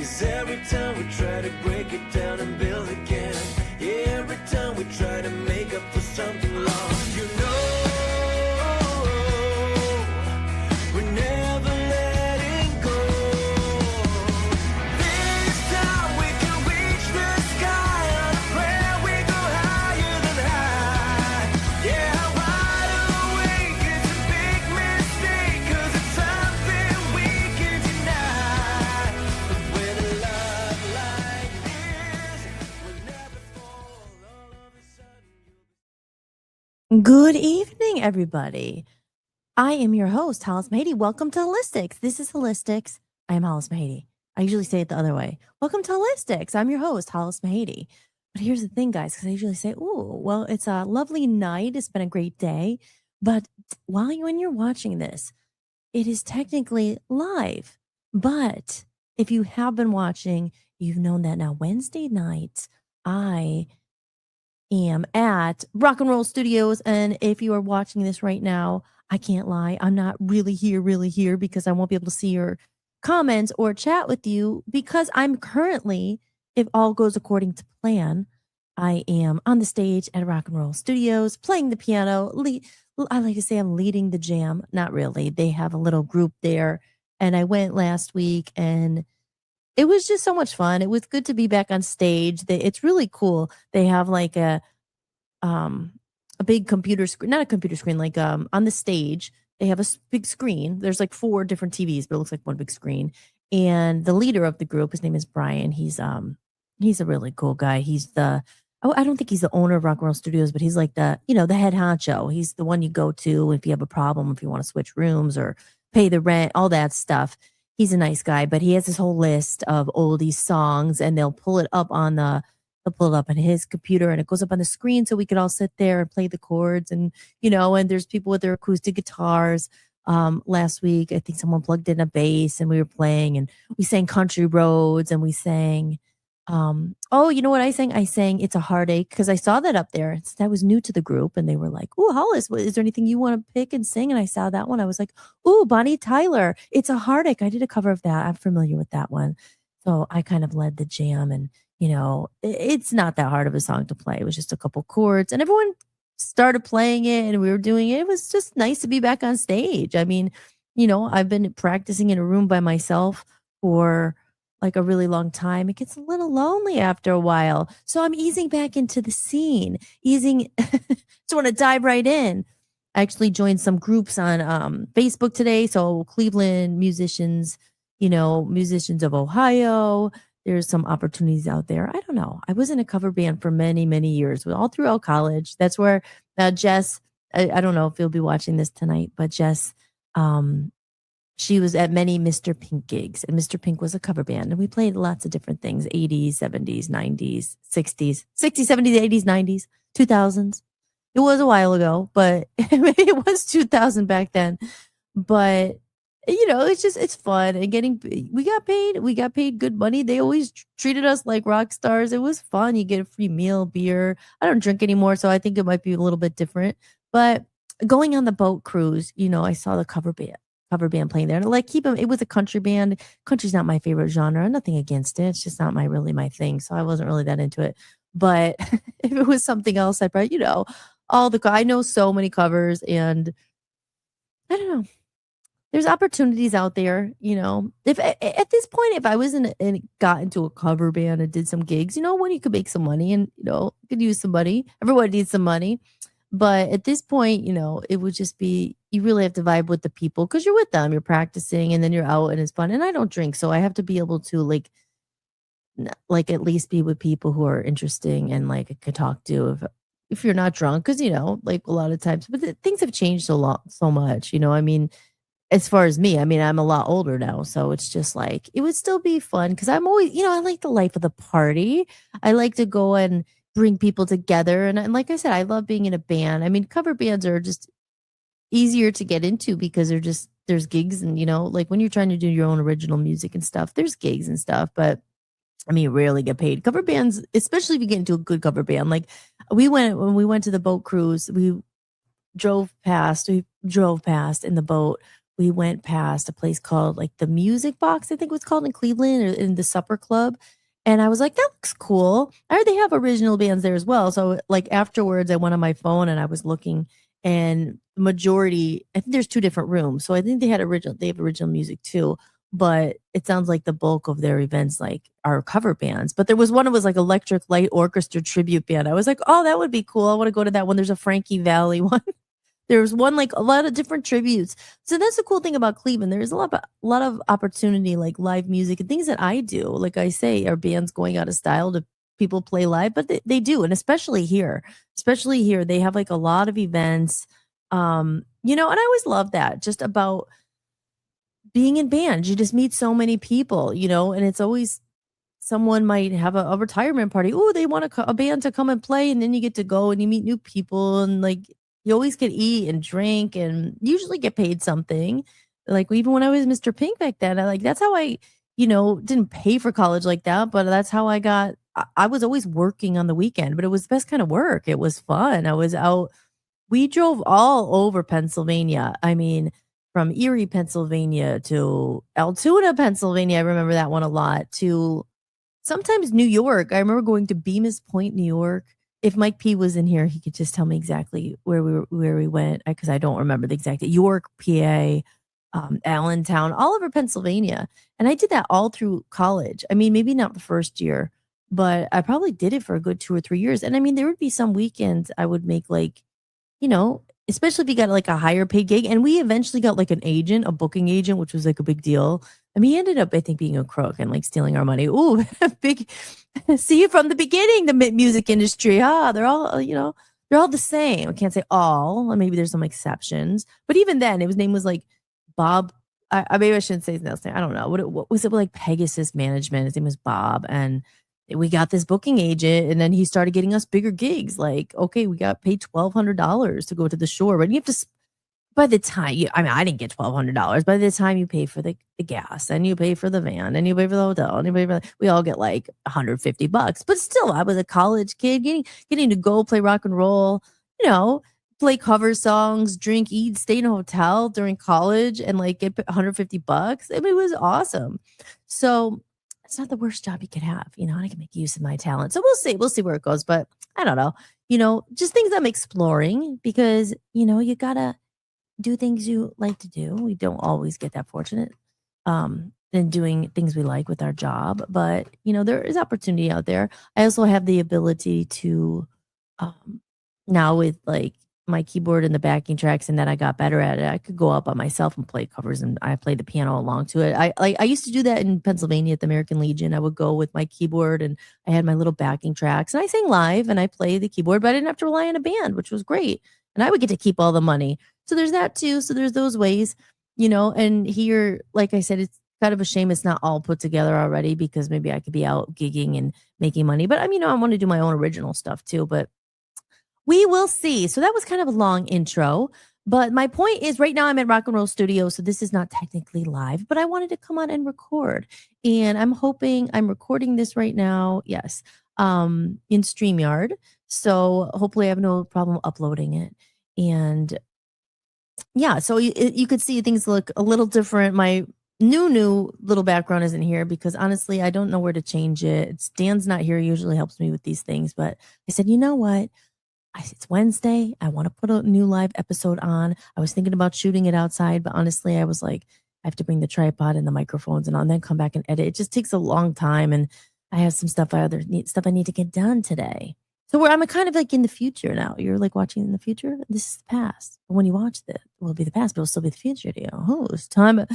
'Cause every time we try to break it down and build again, every time we try to make up for something lost, you know, we're never letting go. This time we can reach the sky on a prayer, we go higher than high. Yeah, wide awake, it's a big mistake, 'cause it's something we can deny. But with a love like this, we'll never fall. All of a sudden Good evening, everybody. I am your host, Hollis Mahady. Welcome to Hollis-tics. This is Hollis-tics. I am Hollis Mahady. I usually say it the other way. Welcome to Hollis-tics. I'm your host, Hollis Mahady. But here's the thing, guys, because I usually say, "Ooh, well, it's a lovely night. It's been a great day." But when you're watching this, it is technically live. But if you have been watching, you've known that now Wednesday nights, I am at Rock and Roll Studios. And if you are watching this right now, I can't lie. I'm not really here because I won't be able to see your comments or chat with you because I'm currently, if all goes according to plan, I am on the stage at Rock and Roll Studios playing the piano. I like to say I'm leading the jam. Not really. They have a little group there. And I went last week and it was just so much fun. It was good to be back on stage. It's really cool. They have like a big computer screen, not a computer screen, like on the stage, they have a big screen. There's like 4 different TVs, but it looks like one big screen. And the leader of the group, his name is Brian. He's a really cool guy. I don't think he's the owner of Rock and Roll Studios, but he's like the head honcho. He's the one you go to if you have a problem, if you want to switch rooms or pay the rent, all that stuff. He's a nice guy, but he has this whole list of oldies songs, and they'll pull it up on his computer, and it goes up on the screen so we could all sit there and play the chords. And and there's people with their acoustic guitars. Last week I think someone plugged in a bass and we were playing, and we sang Country Roads, and we sang oh, you know what I sang? I sang It's a Heartache because I saw that up there. I was new to the group, and they were like, "Oh, Hollis, is there anything you want to pick and sing?" And I saw that one. I was like, "Oh, Bonnie Tyler, It's a Heartache." I did a cover of that. I'm familiar with that one. So I kind of led the jam, and it's not that hard of a song to play. It was just a couple chords, and everyone started playing it, and we were doing it. It was just nice to be back on stage. I mean, I've been practicing in a room by myself for like a really long time. It gets a little lonely after a while. So I'm easing back into the scene, just want to dive right in. I actually joined some groups on Facebook today. So Cleveland musicians, musicians of Ohio. There's some opportunities out there. I don't know. I was in a cover band for many, many years, all throughout college. That's where Jess, I don't know if you'll be watching this tonight, but Jess, she was at many Mr. Pink gigs, and Mr. Pink was a cover band, and we played lots of different things: 80s, 70s, 90s, 60s, 60s, 70s, 80s, 90s, 2000s. It was a while ago, but it was 2000 back then. But it's fun, and we got paid good money. They always treated us like rock stars. It was fun. You get a free meal, beer. I don't drink anymore, so I think it might be a little bit different. But going on the boat cruise, I saw the cover band playing there, and it was a country band. Country's not my favorite genre. Nothing against it. It's just not really my thing. So I wasn't really that into it. But if it was something else, I'd probably, I know so many covers, and I don't know. There's opportunities out there, if at this point, if I was got into a cover band and did some gigs, when you could make some money and, could use some money. Everyone needs some money. But at this point, it would just be, you really have to vibe with the people because you're with them, you're practicing, and then you're out and it's fun. And I don't drink, so I have to be able to like at least be with people who are interesting and like I could talk to if you're not drunk, because like a lot of times, but things have changed so much. I mean, as far as me, I mean, I'm a lot older now, so it's just like it would still be fun because I'm always, I like the life of the party. I like to go and bring people together. And like I said, I love being in a band. I mean, cover bands are just easier to get into because there's gigs and, like when you're trying to do your own original music and stuff, there's gigs and stuff, but I mean, you rarely get paid. Cover bands, especially if you get into a good cover band. Like when we went to the boat cruise, we drove past in the boat. we went past a place called like the Music Box, I think it was called in Cleveland, or in the Supper Club. And I was like, that looks cool. I heard they have original bands there as well. So like afterwards, I went on my phone and I was looking, and the majority, I think there's two different rooms. So I think they have original music too. But it sounds like the bulk of their events like are cover bands. But there was one that was like Electric Light Orchestra tribute band. I was like, oh, that would be cool. I want to go to that one. There's a Frankie Valli one. There's one like a lot of different tributes. So that's the cool thing about Cleveland. There's a lot of opportunity, like live music and things that I do. Like I say, are bands going out of style to people play live, but they do, and especially here, they have like a lot of events. And I always love that just about being in bands. You just meet so many people, and it's always someone might have a retirement party. Oh, they want a band to come and play, and then you get to go and you meet new people, and like you always get eat and drink, and usually get paid something. Like even when I was Mr. Pink back then, that's how I, didn't pay for college like that, but that's how I got. I was always working on the weekend, but it was the best kind of work. It was fun. I was out. We drove all over Pennsylvania. I mean, from Erie, Pennsylvania to Altoona, Pennsylvania. I remember that one a lot. To sometimes New York. I remember going to Bemis Point, New York. If Mike P was in here, he could just tell me exactly where we went, because I don't remember the exact. York, PA, Allentown, all over Pennsylvania, and I did that all through college. I mean, maybe not the first year, but I probably did it for a good 2 or 3 years. And I mean, there would be some weekends I would make like, especially if you got like a higher paid gig. And we eventually got like a booking agent, which was like a big deal. I mean, he ended up, I think, being a crook and like stealing our money. Ooh, big. See, from the beginning, the music industry, they're all, they're all the same. I can't say all, maybe there's some exceptions, but even then, his name was like Bob. Maybe I shouldn't say his name. I don't know. What was it, like Pegasus Management? His name was Bob, and we got this booking agent, and then he started getting us bigger gigs. Like, okay, we got paid $1,200 to go to the shore, but you have to. By the time I didn't get $1,200. By the time you pay for the gas, and you pay for the van, and you pay for the hotel, and you pay for we all get like $150. But still, I was a college kid getting to go play rock and roll, play cover songs, drink, eat, stay in a hotel during college, and like get $150. I mean, it was awesome. So it's not the worst job you could have, and I can make use of my talent. So we'll see where it goes. But I don't know, just things I'm exploring, because you gotta do things you like to do. We don't always get that fortunate in doing things we like with our job, but there is opportunity out there. I also have the ability to now, with like my keyboard and the backing tracks, and then I got better at it, I could go out by myself and play covers, and I play the piano along to it. I used to do that in Pennsylvania at the American Legion. I would go with my keyboard, and I had my little backing tracks, and I sang live, and I play the keyboard, but I didn't have to rely on a band, which was great. And I would get to keep all the money. So there's that too. So there's those ways, and here, like I said, it's kind of a shame it's not all put together already, because maybe I could be out gigging and making money. But I want to do my own original stuff too, but we will see. So that was kind of a long intro. But my point is, right now I'm at Rock and Roll Studio, so this is not technically live, but I wanted to come on and record. And I'm recording this right now, yes, in StreamYard. So hopefully I have no problem uploading it. And yeah, so you could see things look a little different. My new little background isn't here, because honestly, I don't know where to change it. Dan's not here. He usually helps me with these things. But I said, you know what? It's Wednesday. I want to put a new live episode on. I was thinking about shooting it outside, but honestly, I was like, I have to bring the tripod and the microphones and then come back and edit. It just takes a long time, and I have some stuff I need to get done today. So I'm kind of like in the future now. You're like watching in the future. This is the past. But when you watch it will be the past, but it'll still be the future. Oh, it's time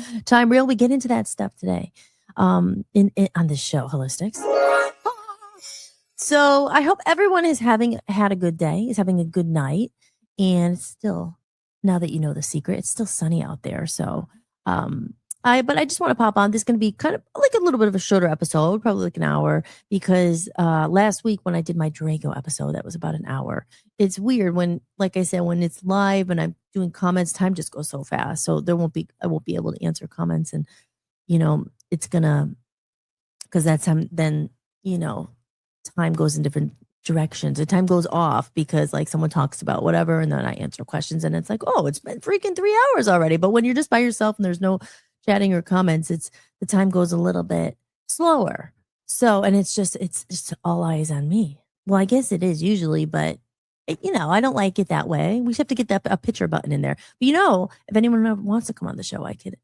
real. We get into that stuff today, on this show, Hollis-tics. So I hope everyone is had a good day, is having a good night, and it's still, now that you know the secret, it's still sunny out there. So, but I just want to pop on. This is going to be kind of like a little bit of a shorter episode, probably like an hour, because last week when I did my Drago episode, that was about an hour. It's weird when, like I said, when it's live and I'm doing comments, time just goes so fast. So I won't be able to answer comments, and it's gonna, because that's then time goes in different directions. The time goes off because like someone talks about whatever, and then I answer questions, and it's like, oh, it's been freaking 3 hours already. But when you're just by yourself and there's no chatting or comments, it's the time goes a little bit slower. So, and it's just all eyes on me. Well, I guess it is usually, but I don't like it that way. We should have to get a picture button in there. But if anyone wants to come on the show, I could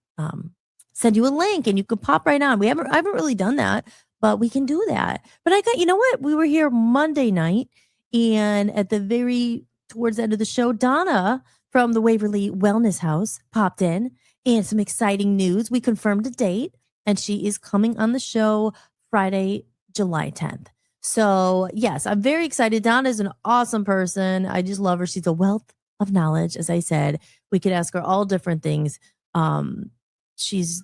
send you a link and you could pop right on. I haven't really done that, but we can do that. But you know what? We were here Monday night, and at towards the end of the show, Donna from the Waverly Wellness House popped in, and some exciting news. We confirmed a date, and she is coming on the show Friday, July 10th. So yes, I'm very excited. Donna is an awesome person. I just love her. She's a wealth of knowledge. As I said, we could ask her all different things. She's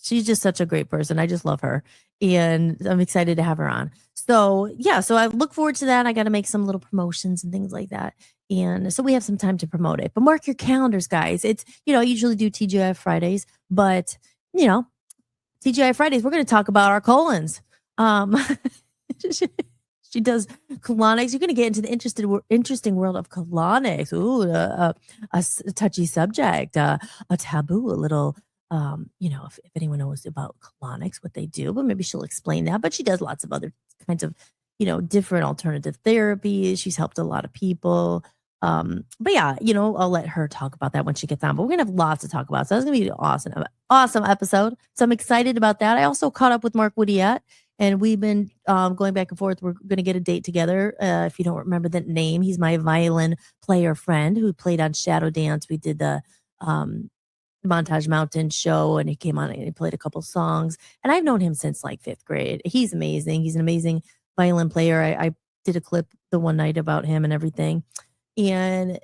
just such a great person. I just love her, and I'm excited to have her on. So yeah, so I look forward to that. I got to make some little promotions and things like that. And so we have some time to promote it, but mark your calendars, guys. It's, I usually do TGI Fridays, but TGI Fridays, we're going to talk about our colons. She does colonics. You're going to get into the interesting world of colonics. Ooh, a touchy subject, a taboo, a little, if anyone knows about colonics, what they do, but maybe she'll explain that. But she does lots of other kinds of, different alternative therapies. She's helped a lot of people. But yeah, I'll let her talk about that when she gets on. But we're gonna have lots to talk about. So it's gonna be an awesome episode. So I'm excited about that. I also caught up with Mark Widiat, and we've been going back and forth. We're gonna get a date together. If you don't remember that name, he's my violin player friend who played on Shadow Dance. We did the Montage Mountain show, and he came on and he played a couple songs. And I've known him since like 5th grade. He's amazing. He's an amazing violin player. I did a clip the one night about him and everything. And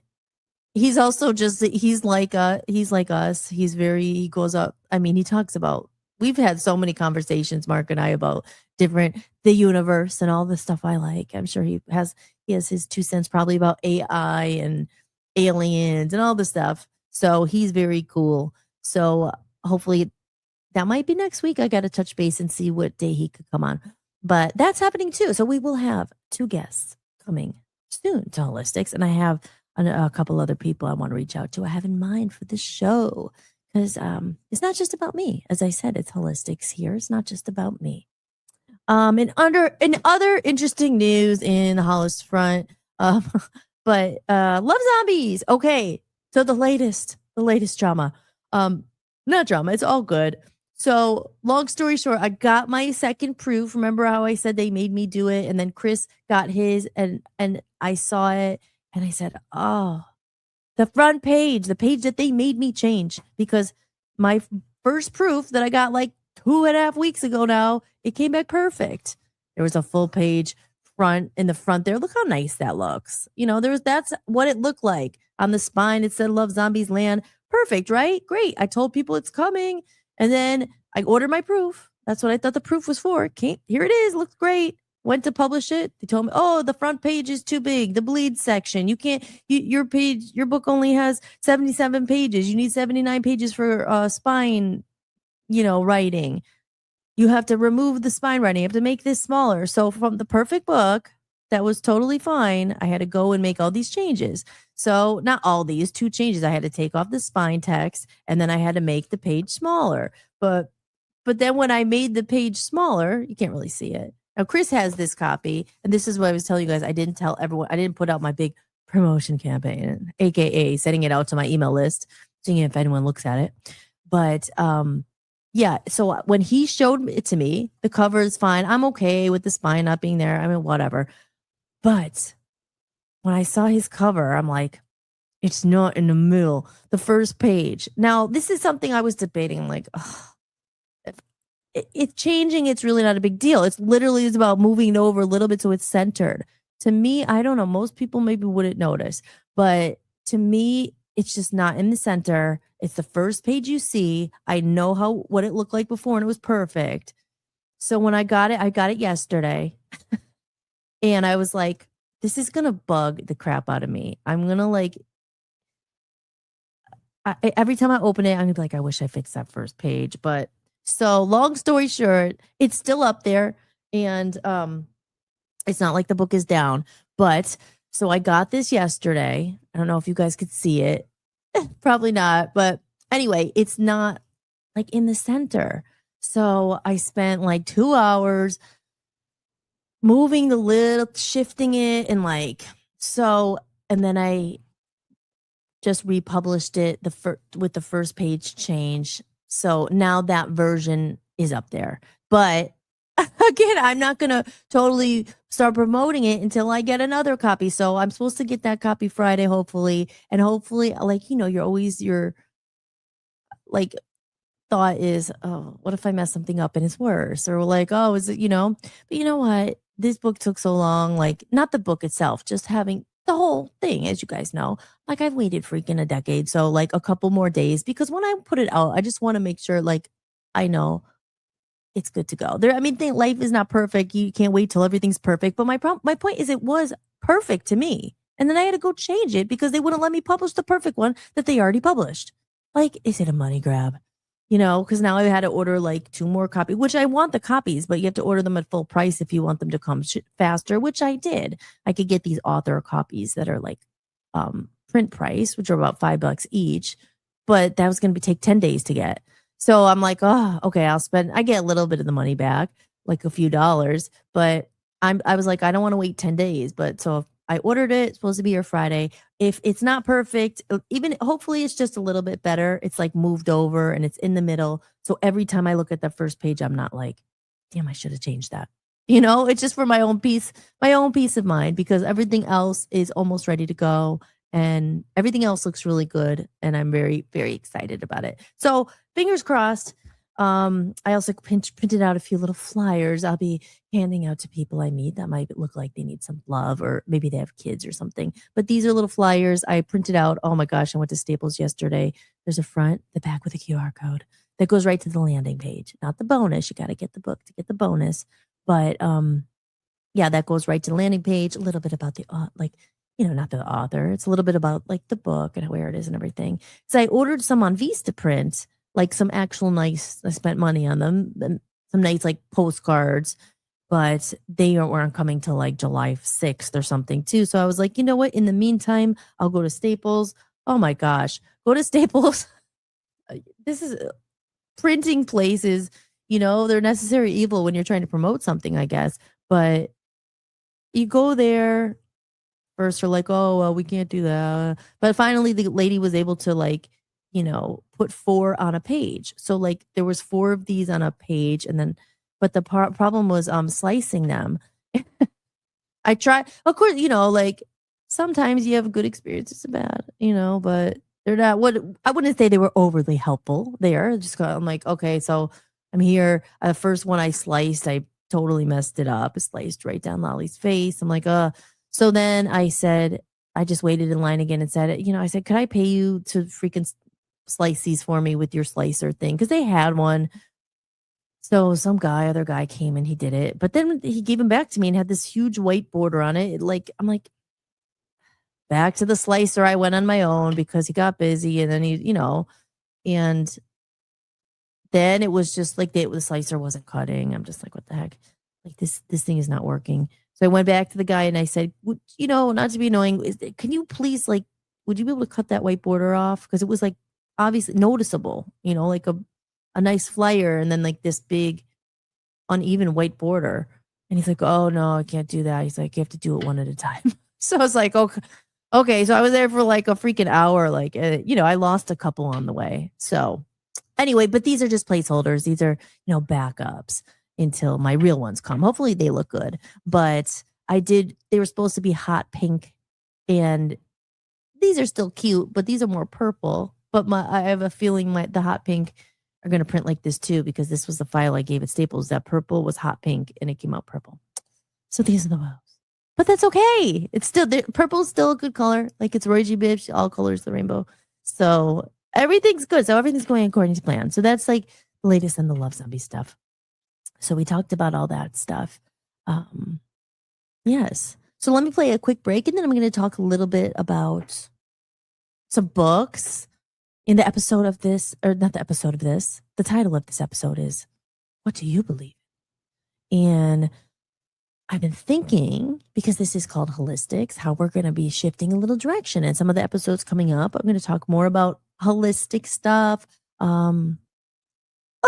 he's also he's like us. He goes up. I mean, he talks about, we've had so many conversations, Mark and I, about the universe and all the stuff I like. I'm sure he has his 2 cents probably about AI and aliens and all the stuff. So he's very cool. So hopefully that might be next week. I got to touch base and see what day he could come on. But that's happening too. So we will have 2 guests coming soon to Hollis-tics, and I have a couple other people I want to reach out to. I have in mind for the show, because it's not just about me. As I said, it's Hollis-tics here. It's not just about me. In other interesting news in the Hollis front, but Love Zombies. Okay, so the latest drama. Not drama. It's all good. So long story short, I got my second proof. Remember how I said they made me do it, and then Chris got his, and I saw it, and I said, oh, the front page, the page that they made me change, because my first proof that I got like 2.5 weeks ago now, it came back perfect. There was a full page front in the front there. Look how nice that looks. That's what it looked like. On the spine, it said Love Zombies Land. Perfect, right? Great. I told people it's coming. And then I ordered my proof. That's what I thought the proof was for. Here it is. Looks great. Went to publish it. They told me, oh, the front page is too big. The bleed section. You can't, your book only has 77 pages. You need 79 pages for spine, writing. You have to remove the spine writing. You have to make this smaller. So from the perfect book, that was totally fine, I had to go and make all these changes. So not all these, 2 changes. I had to take off the spine text, and then I had to make the page smaller. But then when I made the page smaller, you can't really see it. Now Chris has this copy, and this is what I was telling you guys. I didn't tell everyone. I didn't put out my big promotion campaign, aka sending it out to my email list, seeing if anyone looks at it. But yeah, so when he showed it to me, the cover is fine. I'm okay with the spine not being there. I mean, whatever. But when I saw his cover, I'm like, it's not in the middle, the first page. Now, this is something I was debating. I'm like, if changing, it's really not a big deal. It's literally about moving it over a little bit so it's centered. To me, I don't know. Most people maybe wouldn't notice. But to me, it's just not in the center. It's the first page you see. I know what it looked like before, and it was perfect. So when I got it yesterday. And I was like, this is going to bug the crap out of me. I'm going to every time I open it, I'm going to be like, I wish I fixed that first page. But so long story short, it's still up there. And It's not like the book is down, but so I got this yesterday. I don't know if you guys could see it. Probably not, but anyway, it's not like in the center. So I spent like 2 hours moving the lid, shifting it, and and then I just republished it with the first page change. So now that version is up there. But again, I'm not going to totally start promoting it until I get another copy. So I'm supposed to get that copy Friday, hopefully. And hopefully, your like thought is, oh, what if I mess something up and it's worse? Or like, oh, is it, but you know what? This book took so long, like not the book itself, just having the whole thing, as you guys know, like I've waited freaking a decade. So like a couple more days, because when I put it out, I just want to make sure like I know it's good to go. Life is not perfect. You can't wait till everything's perfect. But my point is it was perfect to me. And then I had to go change it because they wouldn't let me publish the perfect one that they already published. Like, is it a money grab? Because now I had to order like 2 more copies, which I want the copies, but you have to order them at full price if you want them to come faster, which I did. I could get these author copies that are like print price, which are about $5 each, but that was going to take 10 days to get. So I'm like, oh, okay, I get a little bit of the money back, like a few dollars, but I was like, I don't want to wait 10 days. But so if I ordered it, it's supposed to be here Friday. If it's not perfect, even hopefully it's just a little bit better. It's like moved over and it's in the middle. So every time I look at the first page, I'm not like, damn, I should have changed that. It's just for my own peace of mind, because everything else is almost ready to go and everything else looks really good. And I'm very, very excited about it. So fingers crossed. I also printed out a few little flyers I'll be handing out to people I meet that might look like they need some love, or maybe they have kids or something. But these are little flyers I printed out. Oh my gosh, I went to Staples yesterday. There's a front, the back with a QR code that goes right to the landing page. Not the bonus. You got to get the book to get the bonus. But yeah, that goes right to the landing page. A little bit about the not the author. It's a little bit about like the book and where it is and everything. So I ordered some on Vistaprint, like some actual nice, I spent money on them, some nice like postcards, but they weren't coming till like July 6th or something too. So I was like, you know what? In the meantime, I'll go to Staples. Oh my gosh, go to Staples. This is printing places, they're necessary evil when you're trying to promote something, I guess. But you go there, first are like, oh, well, we can't do that. But finally, the lady was able to like, put 4 on a page. So like there was 4 of these on a page, and then, but the problem was slicing them. I tried, of course, like sometimes you have good experiences and bad, but they're not what I wouldn't say they were overly helpful there. I'm like, okay, so I'm here. The first one I sliced, I totally messed it up. It sliced right down Lolly's face. I'm like, so then I said, I just waited in line again and said, I said, could I pay you to freaking slice these for me with your slicer thing? Because they had one. So some other guy came and he did it. But then he gave them back to me and had this huge white border on it. I'm like, back to the slicer. I went on my own because he got busy. And then and then it was just like the slicer wasn't cutting. I'm just like, what the heck? Like this thing is not working. So I went back to the guy and I said, not to be annoying, can you please, like, would you be able to cut that white border off? Because it was like obviously noticeable, like a nice flyer and then like this big uneven white border. And he's like, oh no, I can't do that. He's like, you have to do it one at a time. So I was like, okay. So I was there for like a freaking hour. Like, I lost a couple on the way. So anyway, but these are just placeholders. These are, backups until my real ones come. Hopefully they look good. But they were supposed to be hot pink, and these are still cute, but these are more purple. But I have a feeling the hot pink are going to print like this too, because this was the file I gave at Staples. That purple was hot pink and it came out purple. So these are the ones. But that's okay. It's still, purple is still a good color. Like it's Roy G. Biv, all colors, the rainbow. So everything's good. So everything's going according to plan. So that's like the latest in the Love Zombie stuff. So we talked about all that stuff. Yes. So let me play a quick break, and then I'm going to talk a little bit about some books in the episode of this, or not the episode of this. The title of this episode is, What Do You Believe? And I've been thinking, because this is called Holistics, how we're going to be shifting a little direction. And some of the episodes coming up, I'm going to talk more about holistic stuff. I'll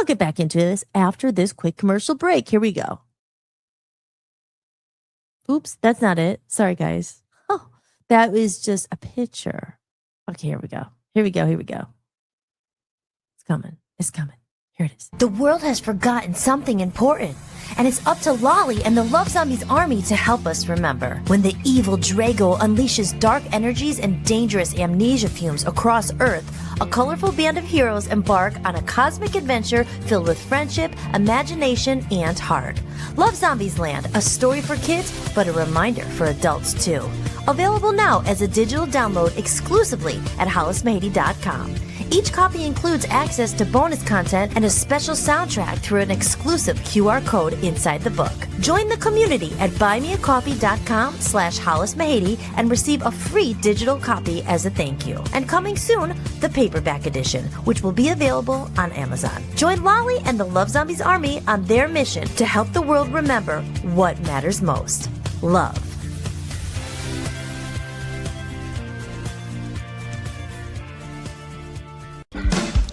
get back into this after this quick commercial break. Here we go. Oops, that's not it. Sorry, guys. Oh, that was just a picture. Okay, here we go. Here we go. Here we go. It's coming. It's coming. Here it is. The world has forgotten something important, and it's up to Lolly and the Love Zombies army to help us remember. When the evil Drago unleashes dark energies and dangerous amnesia fumes across Earth, a colorful band of heroes embark on a cosmic adventure filled with friendship, imagination, and heart. Love Zombies Land, a story for kids, but a reminder for adults too. Available now as a digital download exclusively at hollismahady.com. Each copy includes access to bonus content and a special soundtrack through an exclusive QR code inside the book. Join the community at buymeacoffee.com/hollismahady and receive a free digital copy as a thank you. And coming soon, the paperback edition, which will be available on Amazon. Join Lolly and the Love Zombies army on their mission to help the world remember what matters most: love.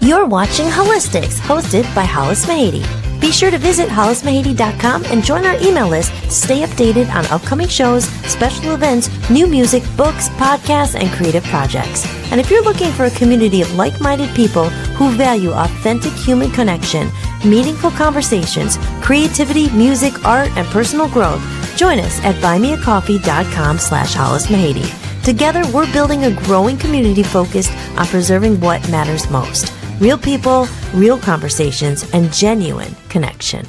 You're watching Hollis-tics, hosted by Hollis Mahady. Be sure to visit hollismahady.com and join our email list to stay updated on upcoming shows, special events, new music, books, podcasts, and creative projects. And if you're looking for a community of like-minded people who value authentic human connection, meaningful conversations, creativity, music, art, and personal growth, join us at buymeacoffee.com/hollismahady. Together, we're building a growing community focused on preserving what matters most: real people, real conversations, and genuine connection.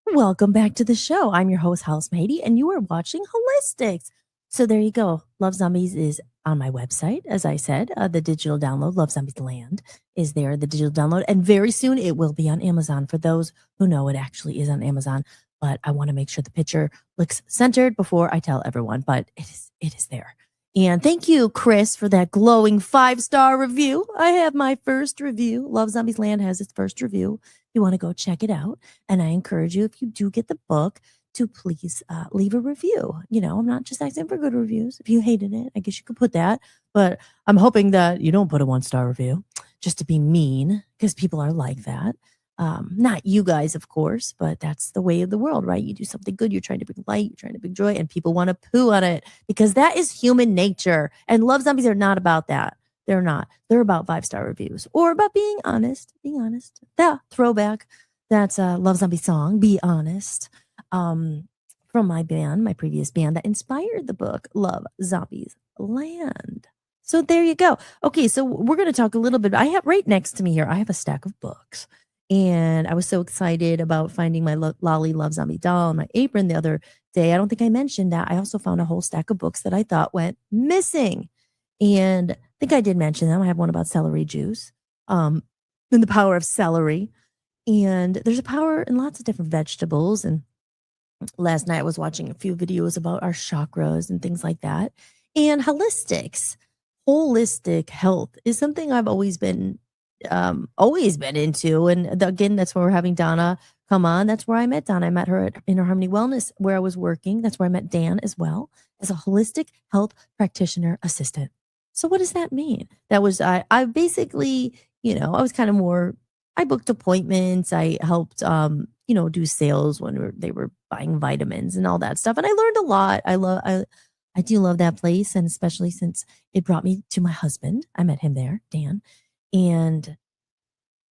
Welcome back to the show. I'm your host, Hollis Mahady, and you are watching Hollis-tics. So there you go. Love Zombies is on my website, as I said. The digital download, Love Zombies Land, is there, the digital download. And very soon it will be on Amazon. For those who know, it actually is on Amazon. But I want to make sure the picture looks centered before I tell everyone. But it is there. And thank you, Chris, for that glowing 5-star review. I have my first review. Love Zombies Land has its first review. You want to go check it out. And I encourage you, if you do get the book, to please leave a review. You know, I'm not just asking for good reviews. If you hated it, I guess you could put that. But I'm hoping that you don't put a 1-star review just to be mean, because people are like that. Not you guys, of course, but that's the way of the world, right? You do something good, you're trying to bring light, you're trying to bring joy, and people want to poo on it, because that is human nature. And Love Zombies are not about that. They're not. They're about 5-star reviews, or about being honest. Being honest. The throwback. That's a Love Zombie song, Be Honest, from my band, my previous band that inspired the book, Love Zombies Land. So there you go. Okay, so we're going to talk a little bit. I have right next to me here, I have a stack of books. And I was so excited about finding my Lolly Love Zombie doll on my apron the other day. I don't think I mentioned that. I also found a whole stack of books that I thought went missing. And I think I did mention them. I have one about celery juice, and the power of celery. And there's a power in lots of different vegetables. And last night I was watching a few videos about our chakras and things like that. And holistics, holistic health, is something I've always been into. And again, that's where we're having Donna come on. That's where I met Donna. I met her at Inner Harmony Wellness, where I was working. That's where I met Dan as well, as a holistic health practitioner assistant. So what does that mean? That was, I basically, I was kind of more, I booked appointments. I helped, do sales when they were buying vitamins and all that stuff. And I learned a lot. I do love that place. And especially since it brought me to my husband. I met him there, Dan. And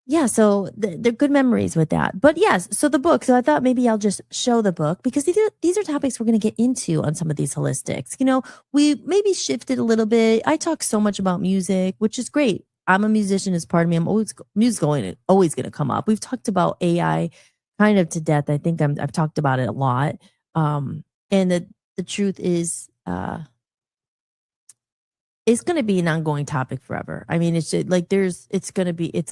yeah, so they're good memories with that. But yes, so the book. So I thought maybe I'll just show the book, because these are topics we're going to get into on some of these holistics. We maybe shifted a little bit. I talk so much about music, which is great. I'm a musician as part of me. Music's always going to come up. We've talked about AI kind of to death. I think I've talked about it a lot. And the truth is, it's going to be an ongoing topic forever. I mean, it's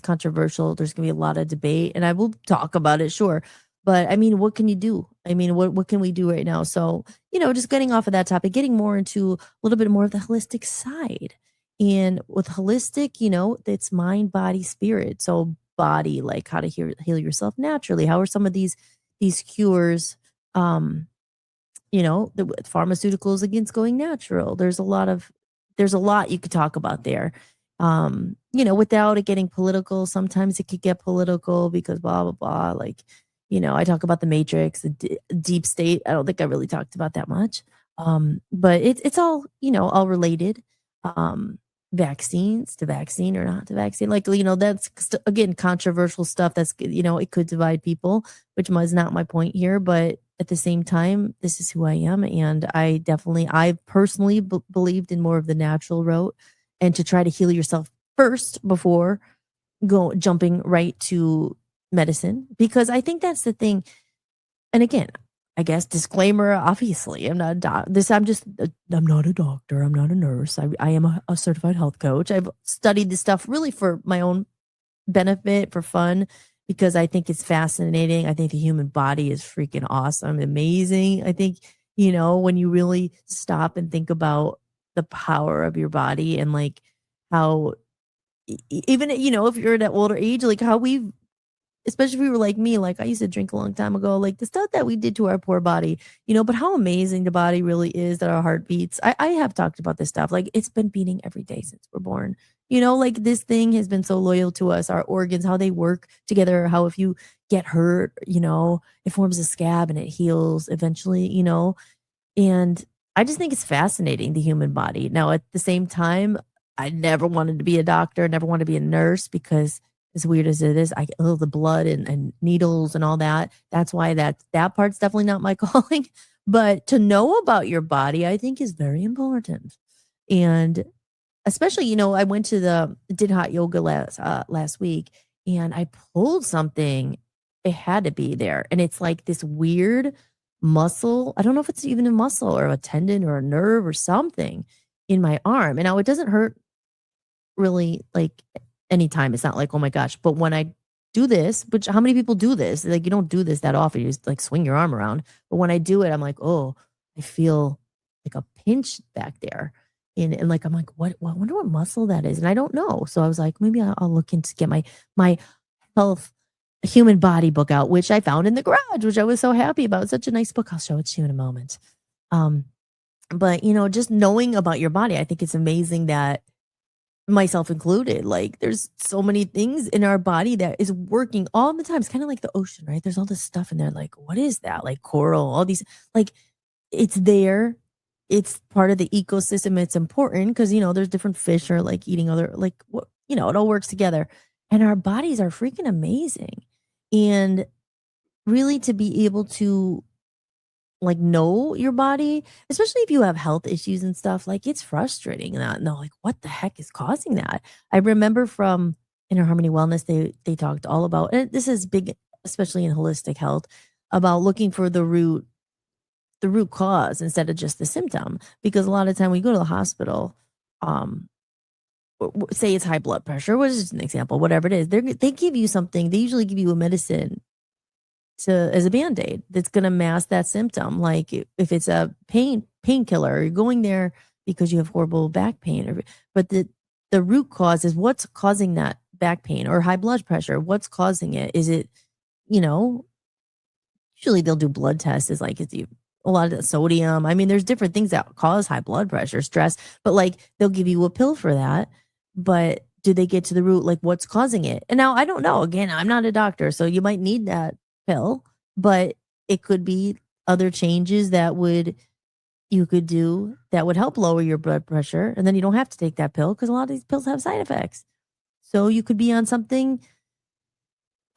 controversial. There's going to be a lot of debate, and I will talk about it, sure. But I mean, what can you do? I mean, what can we do right now? So, just getting off of that topic, getting more into a little bit more of the holistic side. And with holistic, it's mind, body, spirit. So body, like how to heal yourself naturally. How are some of these cures Um, the pharmaceuticals against going natural. There's a lot you could talk about there. Without it getting political, sometimes it could get political because blah blah blah. Like, I talk about the Matrix, the deep state. I don't think I really talked about that much. But it's all all related. Um, Vaccines to vaccine or not to vaccine, like that's again controversial stuff. That's it could divide people, which was not my point here. But at the same time, this is who I am, and I personally believed in more of the natural route, and to try to heal yourself first before jumping right to medicine, because I think that's the thing. And again, I guess disclaimer, obviously, I'm not a I'm not a doctor, I'm not a nurse. I am a certified health coach. I've studied this stuff really for my own benefit, for fun, because I think it's fascinating. I think the human body is freaking awesome, amazing. I think, when you really stop and think about the power of your body, and like how even, if you're at an older age, like how we've, especially if we were like me, like I used to drink a long time ago, like the stuff that we did to our poor body, but how amazing the body really is, that our heart beats. I have talked about this stuff. Like it's been beating every day since we're born. Like this thing has been so loyal to us, our organs, how they work together, how if you get hurt, it forms a scab and it heals eventually, and I just think it's fascinating, the human body. Now, at the same time, I never wanted to be a doctor, never wanted to be a nurse, because as weird as it is, the blood and needles and all that. That's why that part's definitely not my calling. But to know about your body, I think, is very important. And especially, I went to did hot yoga last week, and I pulled something. It had to be there. And it's like this weird muscle. I don't know if it's even a muscle or a tendon or a nerve or something in my arm. And now it doesn't hurt really, like, anytime. It's not like, oh my gosh. But when I do this, which how many people do this? Like, you don't do this that often. You just like swing your arm around. But when I do it, I'm like, oh, I feel like a pinch back there. And like, I'm like, what? Well, I wonder what muscle that is. And I don't know. So I was like, maybe I'll look into get my health human body book out, which I found in the garage, which I was so happy about. It's such a nice book. I'll show it to you in a moment. But just knowing about your body, I think it's amazing that, myself included, like there's so many things in our body that is working all the time. It's kind of like the ocean, right? There's all this stuff in there. Like, what is that? Like coral, all these, like it's there. It's part of the ecosystem. It's important because, there's different fish are like eating other, like what, it all works together. And our bodies are freaking amazing. And really to be able to like know your body, especially if you have health issues and stuff, like it's frustrating and not know like what the heck is causing that. I remember from Inner Harmony Wellness, they talked all about, and this is big, especially in holistic health, about looking for the root cause instead of just the symptom. Because a lot of time we go to the hospital, um, say it's high blood pressure, which is an example, whatever it is, they give you something. They usually give you a medicine as a band-aid that's going to mask that symptom. Like if it's a painkiller, you're going there because you have horrible back pain, but the root cause is what's causing that back pain or high blood pressure. What's causing it? Is it, usually they'll do blood tests, is like, a lot of the sodium. I mean, there's different things that cause high blood pressure, stress, but like they'll give you a pill for that. But do they get to the root, like what's causing it? And now I don't know. Again, I'm not a doctor, so you might need that pill, but it could be other changes that you could do that would help lower your blood pressure, and then you don't have to take that pill because a lot of these pills have side effects. So you could be on something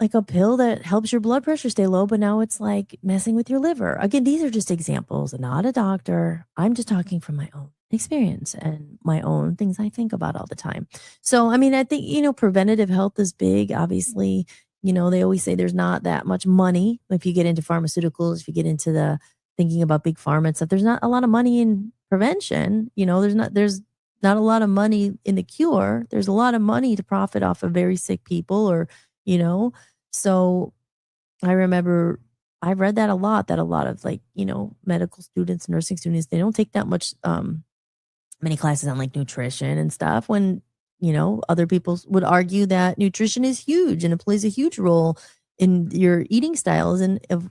like a pill that helps your blood pressure stay low, but now it's like messing with your liver. Again, these are just examples. I'm not a doctor. I'm just talking from my own experience and my own things I think about all the time. So, I mean, I think, preventative health is big. Obviously, they always say there's not that much money if you get into pharmaceuticals, if you get into the thinking about big pharma and stuff. There's not a lot of money in prevention. There's not a lot of money in the cure. There's a lot of money to profit off of very sick people you know so I remember I read that a lot, that a lot of like medical students, nursing students, they don't take that much many classes on like nutrition and stuff, when other people would argue that nutrition is huge and it plays a huge role in your eating styles and of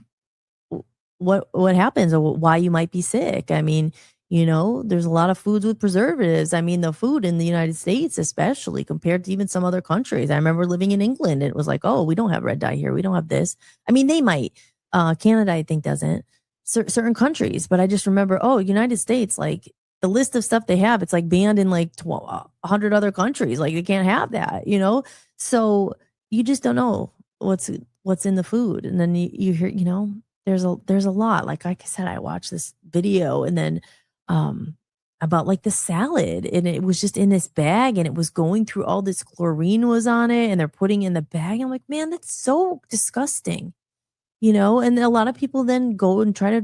what happens or why you might be sick. I mean, there's a lot of foods with preservatives. I mean, the food in the United States, especially compared to even some other countries. I remember living in England. It was like, oh, we don't have red dye here. We don't have this. I mean, they might. Canada, I think, doesn't. Certain countries, but I just remember, oh, United States, like the list of stuff they have, it's like banned in like 100 other countries. Like they can't have that. So you just don't know what's in the food, and then you hear, there's a lot. Like I said, I watched this video, and then about like the salad, and it was just in this bag, and it was going through all this chlorine was on it, and they're putting in the bag. I'm like, man, that's so disgusting. And a lot of people then go and try to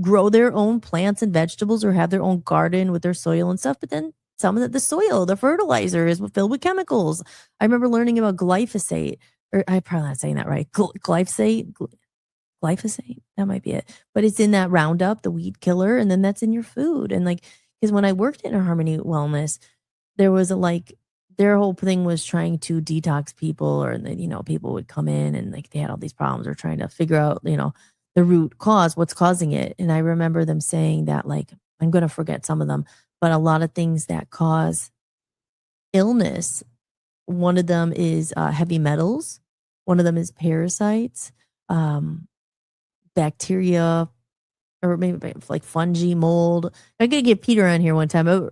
grow their own plants and vegetables or have their own garden with their soil and stuff. But then some of the soil, the fertilizer is filled with chemicals. I remember learning about glyphosate, or I'm probably not saying that right. Glyphosate, that might be it. But it's in that Roundup, the weed killer, and then that's in your food. And like, because when I worked in a Harmony Wellness, there was their whole thing was trying to detox people, or people would come in and like they had all these problems, or trying to figure out the root cause, what's causing it. And I remember them saying that, like, I'm going to forget some of them, but a lot of things that cause illness, one of them is heavy metals, one of them is parasites, bacteria, or maybe like fungi, mold. I gotta get Peter on here one time.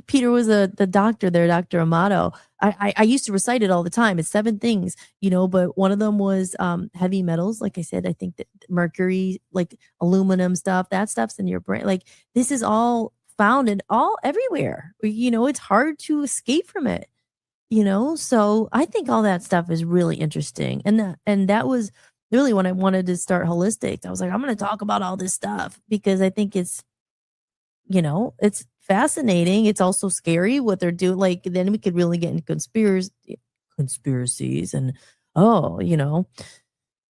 Peter was the doctor there, Dr. Amato. I used to recite it all the time. It's 7 things, but one of them was heavy metals. Like I said, I think that mercury, like aluminum stuff, that stuff's in your brain. Like this is all found in everywhere. It's hard to escape from it. So I think all that stuff is really interesting. And that was really when I wanted to start Hollis-tics. I was like, I'm going to talk about all this stuff because I think it's fascinating. It's also scary what they're doing. Like then we could really get into conspiracies and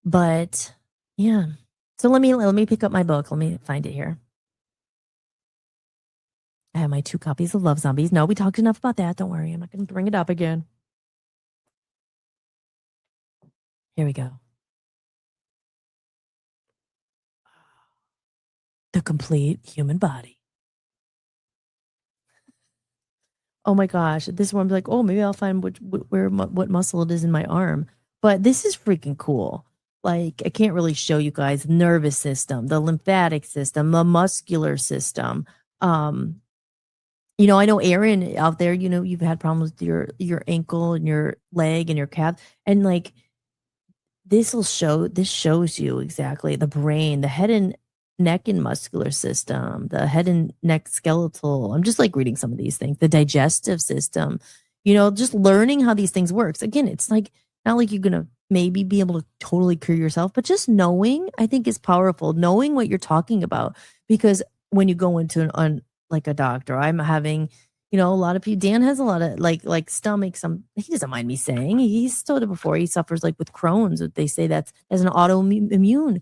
but yeah. So let me pick up my book. Let me find it here. I have my 2 copies of Love Zombies. No, we talked enough about that. Don't worry. I'm not going to bring it up again. Here we go. The Complete Human Body. Oh my gosh, this one's like, oh, maybe I'll find what muscle it is in my arm. But this is freaking cool. Like, I can't really show you guys nervous system, the lymphatic system, the muscular system. I know Aaron out there, you've had problems with your ankle and your leg and your calf. And like this shows you exactly the brain, the head and neck and muscular system, the head and neck skeletal. I'm just like reading some of these things, the digestive system, just learning how these things works. Again, it's like not like you're gonna maybe be able to totally cure yourself, but just knowing, I think, is powerful. Knowing what you're talking about, because when you go into like a doctor, I'm having a lot of people. Dan has a lot of like stomach. He doesn't mind me saying, he's told it before. He suffers like with Crohn's. They say that's as an autoimmune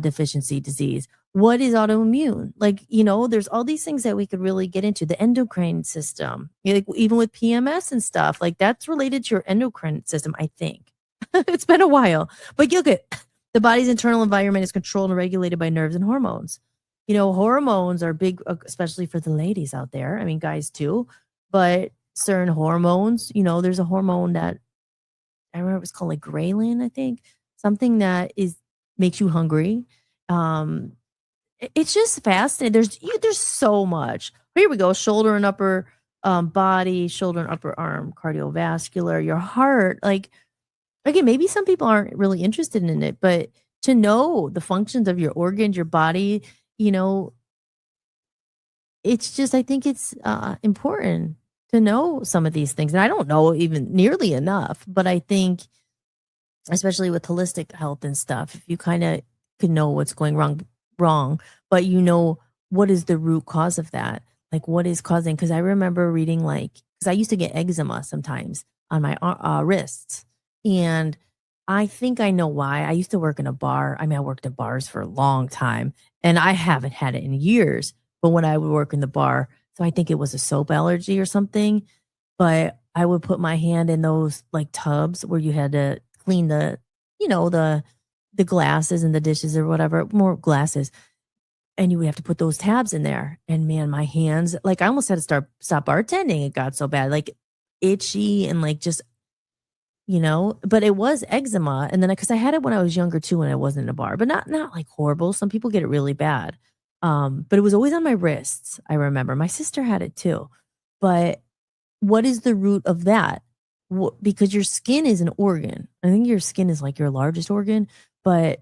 deficiency disease. What is autoimmune? Like, there's all these things that we could really get into. The endocrine system, like even with PMS and stuff, like that's related to your endocrine system, I think. It's been a while, but look at the body's internal environment is controlled and regulated by nerves and hormones. Hormones are big, especially for the ladies out there. I mean, guys too, but certain hormones, there's a hormone that I remember it was called like ghrelin, I think, something that makes you hungry. It's just fascinating. There's so much. Here we go. Shoulder and upper body, shoulder and upper arm, cardiovascular, your heart. Like, again, maybe some people aren't really interested in it, but to know the functions of your organs, your body, it's just, I think it's important to know some of these things. And I don't know even nearly enough, but I think, especially with holistic health and stuff, if you kind of can know what's going wrong, but what is the root cause of that? Like what is causing? Because I remember reading because I used to get eczema sometimes on my wrists, and I think I know why. I used to work in a bar. I mean, I worked in bars for a long time, and I haven't had it in years. But when I would work in the bar, so I think it was a soap allergy or something. But I would put my hand in those like tubs where you had to clean the the glasses and the dishes or whatever, more glasses. And you would have to put those tabs in there. And man, my hands, like I almost had to stop bartending. It got so bad, like itchy and like just, but it was eczema. And then because I had it when I was younger too, when I wasn't in a bar, but not like horrible. Some people get it really bad. But it was always on my wrists. I remember my sister had it too. But what is the root of that? Because your skin is an organ. I think your skin is like your largest organ. But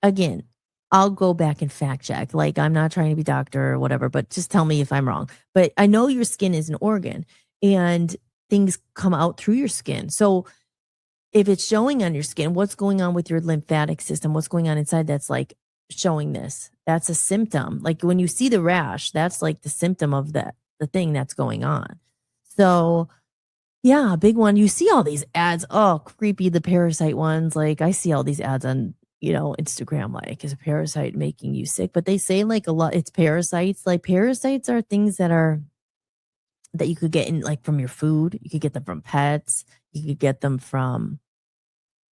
again, I'll go back and fact check. Like I'm not trying to be doctor or whatever, but just tell me if I'm wrong. But I know your skin is an organ and things come out through your skin. So if it's showing on your skin, what's going on with your lymphatic system? What's going on inside that's like showing this? That's a symptom. Like when you see the rash, that's like the symptom of the thing that's going on. So yeah, big one. You see all these ads. Oh, creepy. The parasite ones. Like I see all these ads on, Instagram, like, is a parasite making you sick? But they say like a lot, it's parasites. Like parasites are things that you could get in like from your food. You could get them from pets. You could get them from,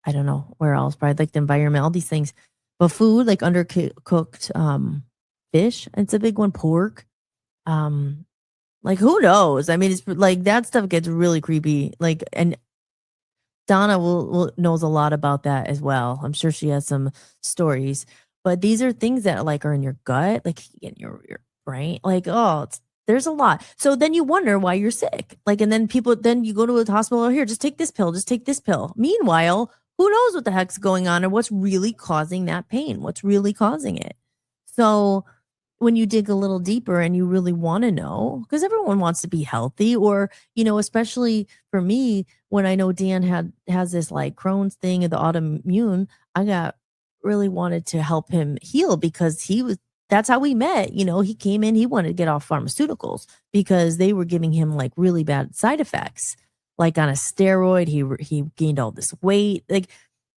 I don't know where else, probably like the environment, all these things. But food, like undercooked fish, it's a big one. Pork. Like who knows? I mean, it's like that stuff gets really creepy. Like, and Donna will knows a lot about that as well. I'm sure she has some stories. But these are things that like are in your gut, like in your brain. Like, there's a lot. So then you wonder why you're sick. Like, and then you go to a hospital, here, just take this pill, just take this pill. Meanwhile, who knows what the heck's going on or what's really causing that pain? What's really causing it? So when you dig a little deeper and you really want to know, because everyone wants to be healthy, or, especially for me, when I know Dan has this like Crohn's thing and the autoimmune, I really wanted to help him heal because that's how we met. He came in, he wanted to get off pharmaceuticals because they were giving him like really bad side effects, like on a steroid. He gained all this weight, like,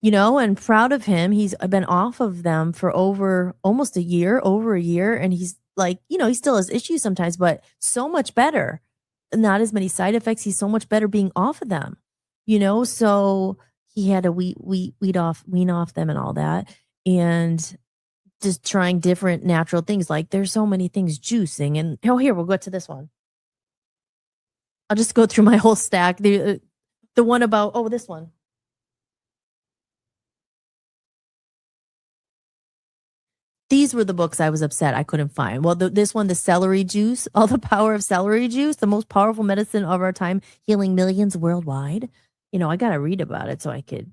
and proud of him. He's been off of them for over a year. And he's like, he still has issues sometimes, but so much better. Not as many side effects. He's so much better being off of them, so he had to wean off them and all that. And just trying different natural things. Like there's so many things, juicing. And here, we'll go to this one. I'll just go through my whole stack. The one about, this one. These were the books I was upset I couldn't find. Well, this one, the celery juice, All the Power of Celery Juice, the most powerful medicine of our time, healing millions worldwide. I got to read about it so I could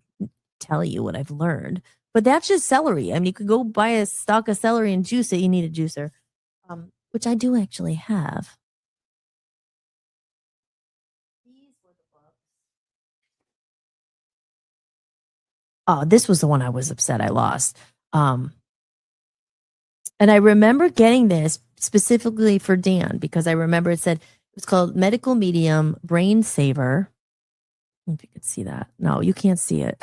tell you what I've learned. But that's just celery. I mean, you could go buy a stalk of celery and juice it. You need a juicer, which I do actually have. These were the books. Oh, this was the one I was upset I lost. And I remember getting this specifically for Dan because I remember it was called Medical Medium Brain Saver. I don't know if you can see that. No, you can't see it.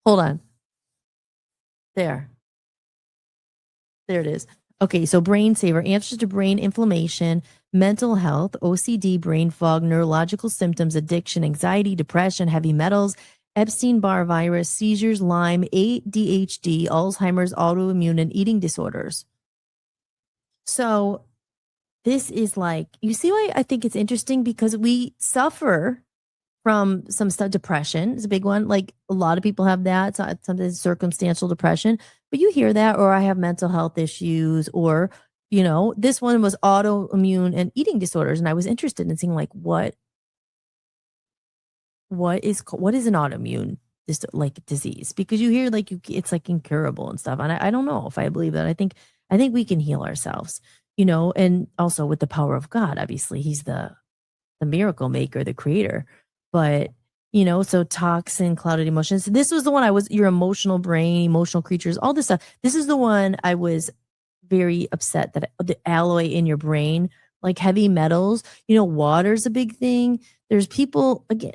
Hold on. There it is. Okay, so Brain Saver, answers to brain inflammation, mental health, OCD, brain fog, neurological symptoms, addiction, anxiety, depression, heavy metals, Epstein-Barr virus, seizures, Lyme, ADHD, Alzheimer's, autoimmune, and eating disorders. So this is like, you see why I think it's interesting, because we suffer from some stuff. Depression is a big one. Like a lot of people have that. Sometimes circumstantial depression, but you hear that, or I have mental health issues, or, this one was autoimmune and eating disorders. And I was interested in seeing like, what is an autoimmune like disease, because you hear like it's like incurable and stuff. And I don't know if I believe that. I think we can heal ourselves, and also with the power of God, obviously he's the miracle maker, the creator. But, so toxin, clouded emotions. This was the one your emotional brain, emotional creatures, all this stuff. This is the one I was very upset that the alloy in your brain, like heavy metals, water's a big thing. There's people, again,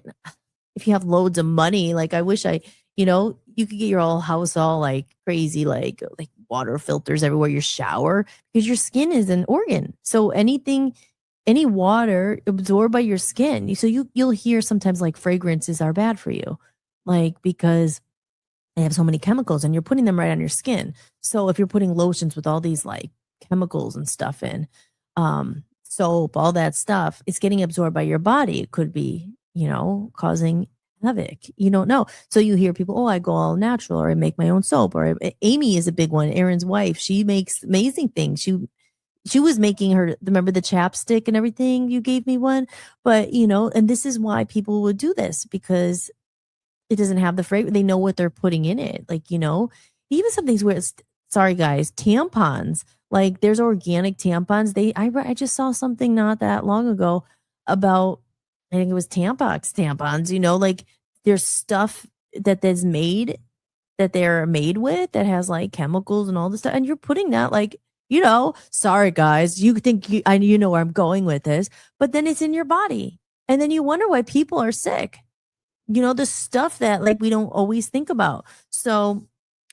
if you have loads of money, like I wish you could get your whole house all like crazy, like water filters everywhere, your shower, because your skin is an organ. So any water absorbed by your skin. So you'll hear sometimes like fragrances are bad for you, like because they have so many chemicals and you're putting them right on your skin. So if you're putting lotions with all these like chemicals and stuff in, soap, all that stuff, it's getting absorbed by your body. It could be, causing havoc. You don't know. So you hear people, oh, I go all natural, or I make my own soap, or Amy is a big one. Aaron's wife, she makes amazing things. She was making her, remember the chapstick and everything? You gave me one. But, and this is why people would do this, because it doesn't have the fragrance. They know what they're putting in it. Like, even some things where it's, sorry guys, tampons. Like there's organic tampons. I just saw something not that long ago about, I think it was tampons, like there's stuff that they're made with that has like chemicals and all this stuff. And you're putting that like, sorry guys, you think you know where I'm going with this, but then it's in your body. And then you wonder why people are sick. The stuff that like we don't always think about. So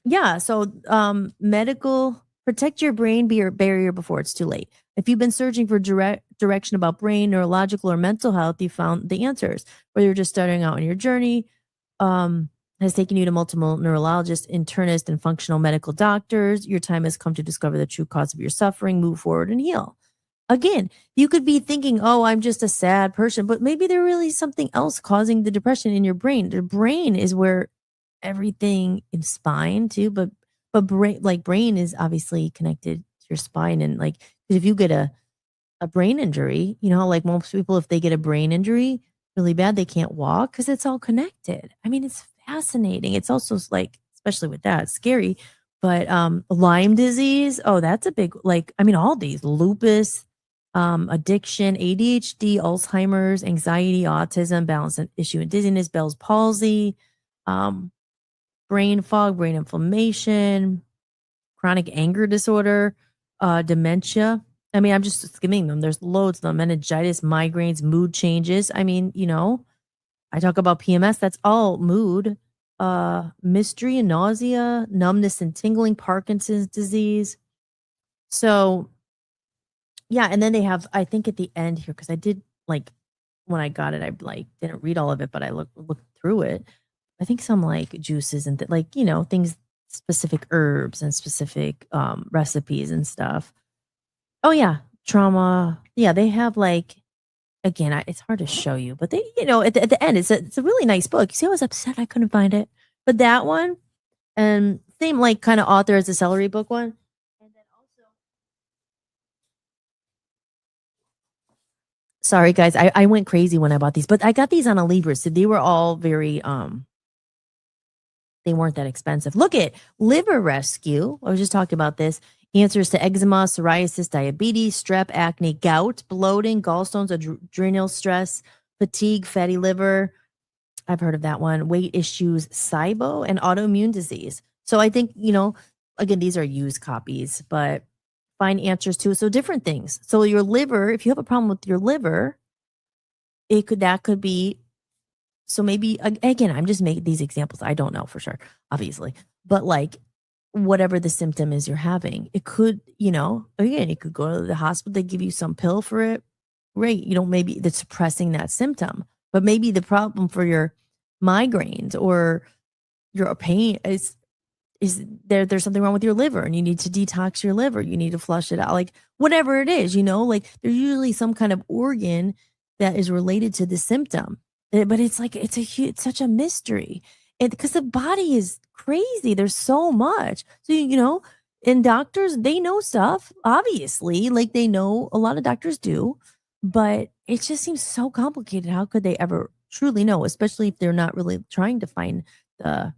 yeah, so medical, protect your brain barrier before it's too late. If you've been searching for direction about brain, neurological, or mental health, you found the answers. Whether you're just starting out on your journey, has taken you to multiple neurologists, internists, and functional medical doctors, your time has come to discover the true cause of your suffering, move forward, and heal. Again, you could be thinking, oh, I'm just a sad person, but maybe there really is something else causing the depression in your brain. The brain is where everything in spine too, but brain is obviously connected to your spine. And like, if you get a brain injury, like most people, if they get a brain injury really bad, they can't walk because it's all connected. I mean, it's fascinating. It's also like, especially with that, it's scary. But Lyme disease, oh, that's a big, like, I mean, all these, lupus, addiction, ADHD, Alzheimer's, anxiety, autism, balance issue and dizziness, Bell's palsy, brain fog, brain inflammation, chronic anger disorder, dementia. I mean, I'm just skimming them. There's loads of them. Meningitis, migraines, mood changes. I mean, I talk about PMS. That's all mood. Mystery and nausea, numbness and tingling, Parkinson's disease. So, yeah. And then they have, I think at the end here, because I did like, when I got it, I like didn't read all of it, but I looked through it. I think some like juices and things, specific herbs and specific recipes and stuff. Oh yeah, trauma. Yeah, they have like, again, it's hard to show you, but they, at the end, it's a really nice book. You see, I was upset I couldn't find it, but that one, and same like kind of author as the celery book one, and then also, sorry guys, I went crazy when I bought these, but I got these on a Libra, so they were all very they weren't that expensive. Look at Liver Rescue. I was just talking about this. Answers to eczema, psoriasis, diabetes, strep, acne, gout, bloating, gallstones, adrenal stress, fatigue, fatty liver. I've heard of that one. Weight issues, SIBO, and autoimmune disease. So I think, again, these are used copies, but find answers to. So different things. So your liver, if you have a problem with your liver, that could be. So maybe, again, I'm just making these examples. I don't know for sure, obviously, but like whatever the symptom is you're having, it could, again, you could go to the hospital, they give you some pill for it. Great. Maybe that's suppressing that symptom, but maybe the problem for your migraines or your pain is there's something wrong with your liver and you need to detox your liver. You need to flush it out. Like whatever it is, like there's usually some kind of organ that is related to the symptom. But it's like, it's such a mystery. Because the body is crazy. There's so much. So, and doctors, they know stuff, obviously. Like they know, a lot of doctors do. But it just seems so complicated. How could they ever truly know, especially if they're not really trying to find the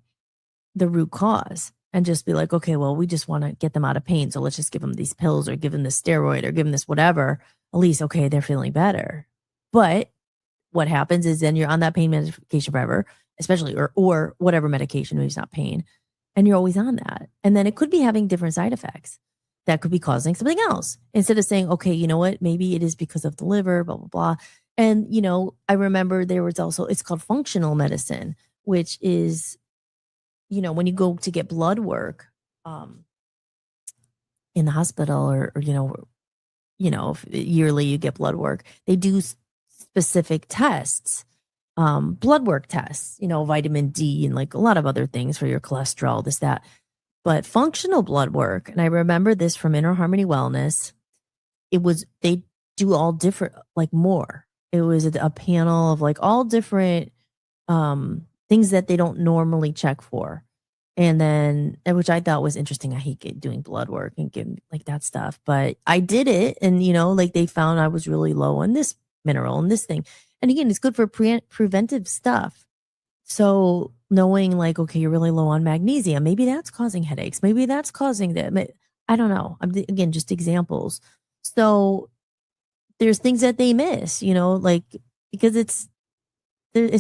root cause and just be like, okay, well, we just want to get them out of pain. So let's just give them these pills or give them this steroid or give them this whatever. At least, okay, they're feeling better. But what happens is then you're on that pain medication forever, especially, or whatever medication, maybe it's not pain, and you're always on that. And then it could be having different side effects that could be causing something else. Instead of saying, okay, you know what, maybe it is because of the liver, blah, blah, blah. And, I remember there was also, it's called functional medicine, which is, when you go to get blood work in the hospital or if yearly you get blood work, they do specific tests blood work tests, vitamin D and like a lot of other things for your cholesterol, this, that. But functional blood work, and I remember this from Inner Harmony Wellness, they do all different, like more. It was a panel of like all different things that they don't normally check for. And then, which I thought was interesting. I hate doing blood work and getting like that stuff, but I did it. And, like they found I was really low on this mineral and this thing. And again, it's good for preventive stuff. So knowing like, okay, you're really low on magnesium, maybe that's causing headaches. Maybe that's causing that. I don't know. Again, just examples. So there's things that they miss, like, because it's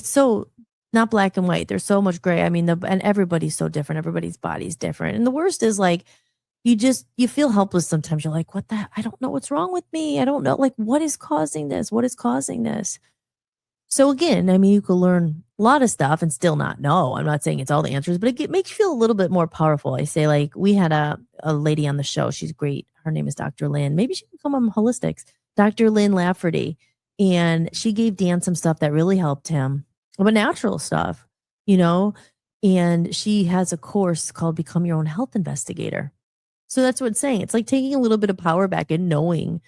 so not black and white. There's so much gray. I mean, and everybody's so different. Everybody's body's different. And the worst is like, you feel helpless sometimes. You're like, I don't know what's wrong with me. I don't know. Like, what is causing this? What is causing this? So again, I mean, you could learn a lot of stuff and still not know. I'm not saying it's all the answers, but it makes you feel a little bit more powerful. I say, like, we had a lady on the show. She's great. Her name is Dr. Lynn. Maybe she can come on Hollis-tics. Dr. Lynn Lafferty. And she gave Dan some stuff that really helped him, but natural stuff, and she has a course called Become Your Own Health Investigator. So that's what it's saying. It's like taking a little bit of power back and knowing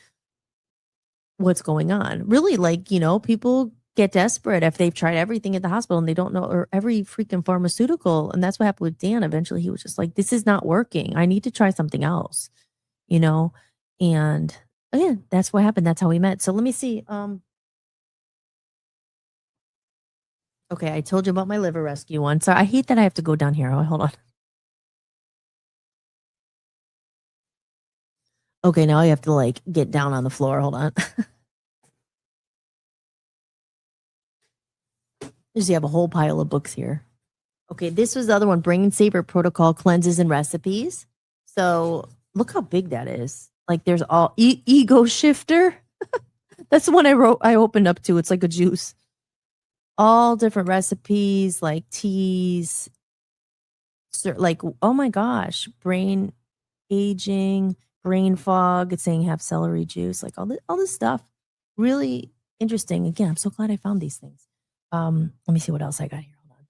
what's going on. Really, like, people get desperate if they've tried everything at the hospital and they don't know, or every freaking pharmaceutical. And that's what happened with Dan. Eventually he was just like, this is not working. I need to try something else, and again, that's what happened. That's how we met. So let me see. Okay, I told you about my liver rescue one. So I hate that I have to go down here. Oh, hold on. Okay, now I have to like get down on the floor. Hold on. Just you have a whole pile of books here. Okay, this was the other one, Brain Saver Protocol Cleanses and Recipes. So look how big that is. Like there's all Ego Shifter. That's the one I opened up to. It's like a juice. All different recipes, like teas, like, oh my gosh, brain aging, brain fog. It's saying have celery juice, like all this stuff. Really interesting. Again, I'm so glad I found these things. Let me see what else I got here. Hold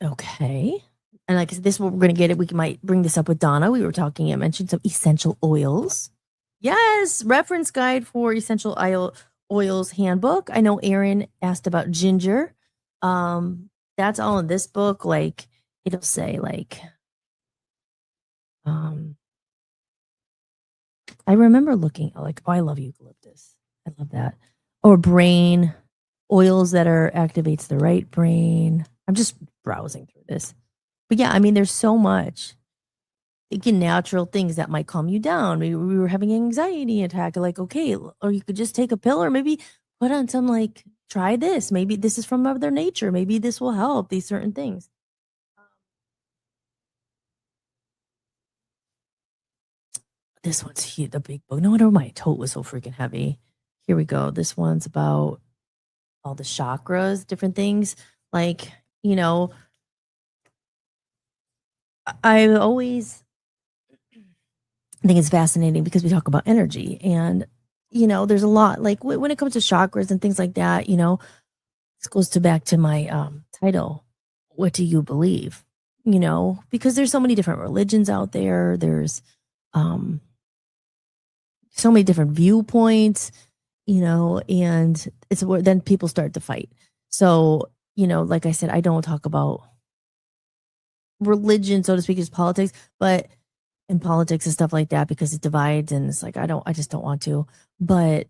on. Okay. And like this, what we're gonna get it. We might bring this up with Donna. We were talking. I mentioned some essential oils. Yes, reference guide for essential oils handbook. I know Aaron asked about ginger. That's all in this book. Like it'll say like, I remember looking like, oh, I love eucalyptus. I love that. Or brain oils that activates the right brain. I'm just browsing through this, but yeah, I mean, there's so much. Again, natural things that might calm you down. We were having an anxiety attack, like, okay, or you could just take a pill or maybe put on some, like, try this. Maybe this is from Mother Nature. Maybe this will help these certain things. This one's huge, the big book. No wonder my tote was so freaking heavy. Here we go. This one's about all the chakras, different things. Like, I always think it's fascinating because we talk about energy and, there's a lot like when it comes to chakras and things like that, this goes back to my title. What do you believe? Because there's so many different religions out there. There's so many different viewpoints, and it's where then people start to fight. So, like I said, I don't talk about religion, so to speak, as politics, but in politics and stuff like that because it divides and it's like I just don't want to. But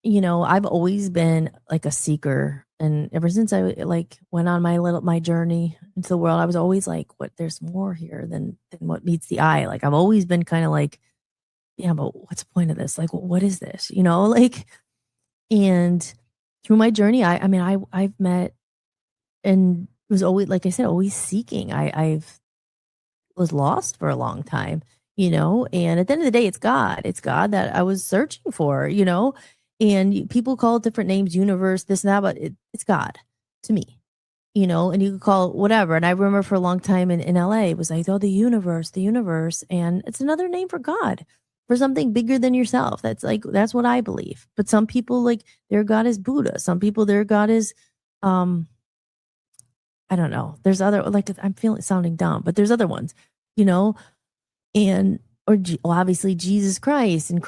I've always been like a seeker, and ever since I like went on my journey into the world, I was always like, what, there's more here than what meets the eye. Like I've always been kind of like, yeah, but what's the point of this? Like, what is this? Like, and through my journey, I mean, I've met and was always, like I said, always seeking. I've was lost for a long time, and at the end of the day, it's God. It's God that I was searching for, and people call it different names, universe, this and that, but it's God to me, and you could call it whatever. And I remember for a long time in LA, it was like, oh, the universe, and it's another name for God. for something bigger than yourself. That's what I believe. But some people, like, their God is Buddha. Some people, their God is um I don't know. There's other, like, I'm feeling sounding dumb, but there's other ones, you know, and well, obviously Jesus Christ and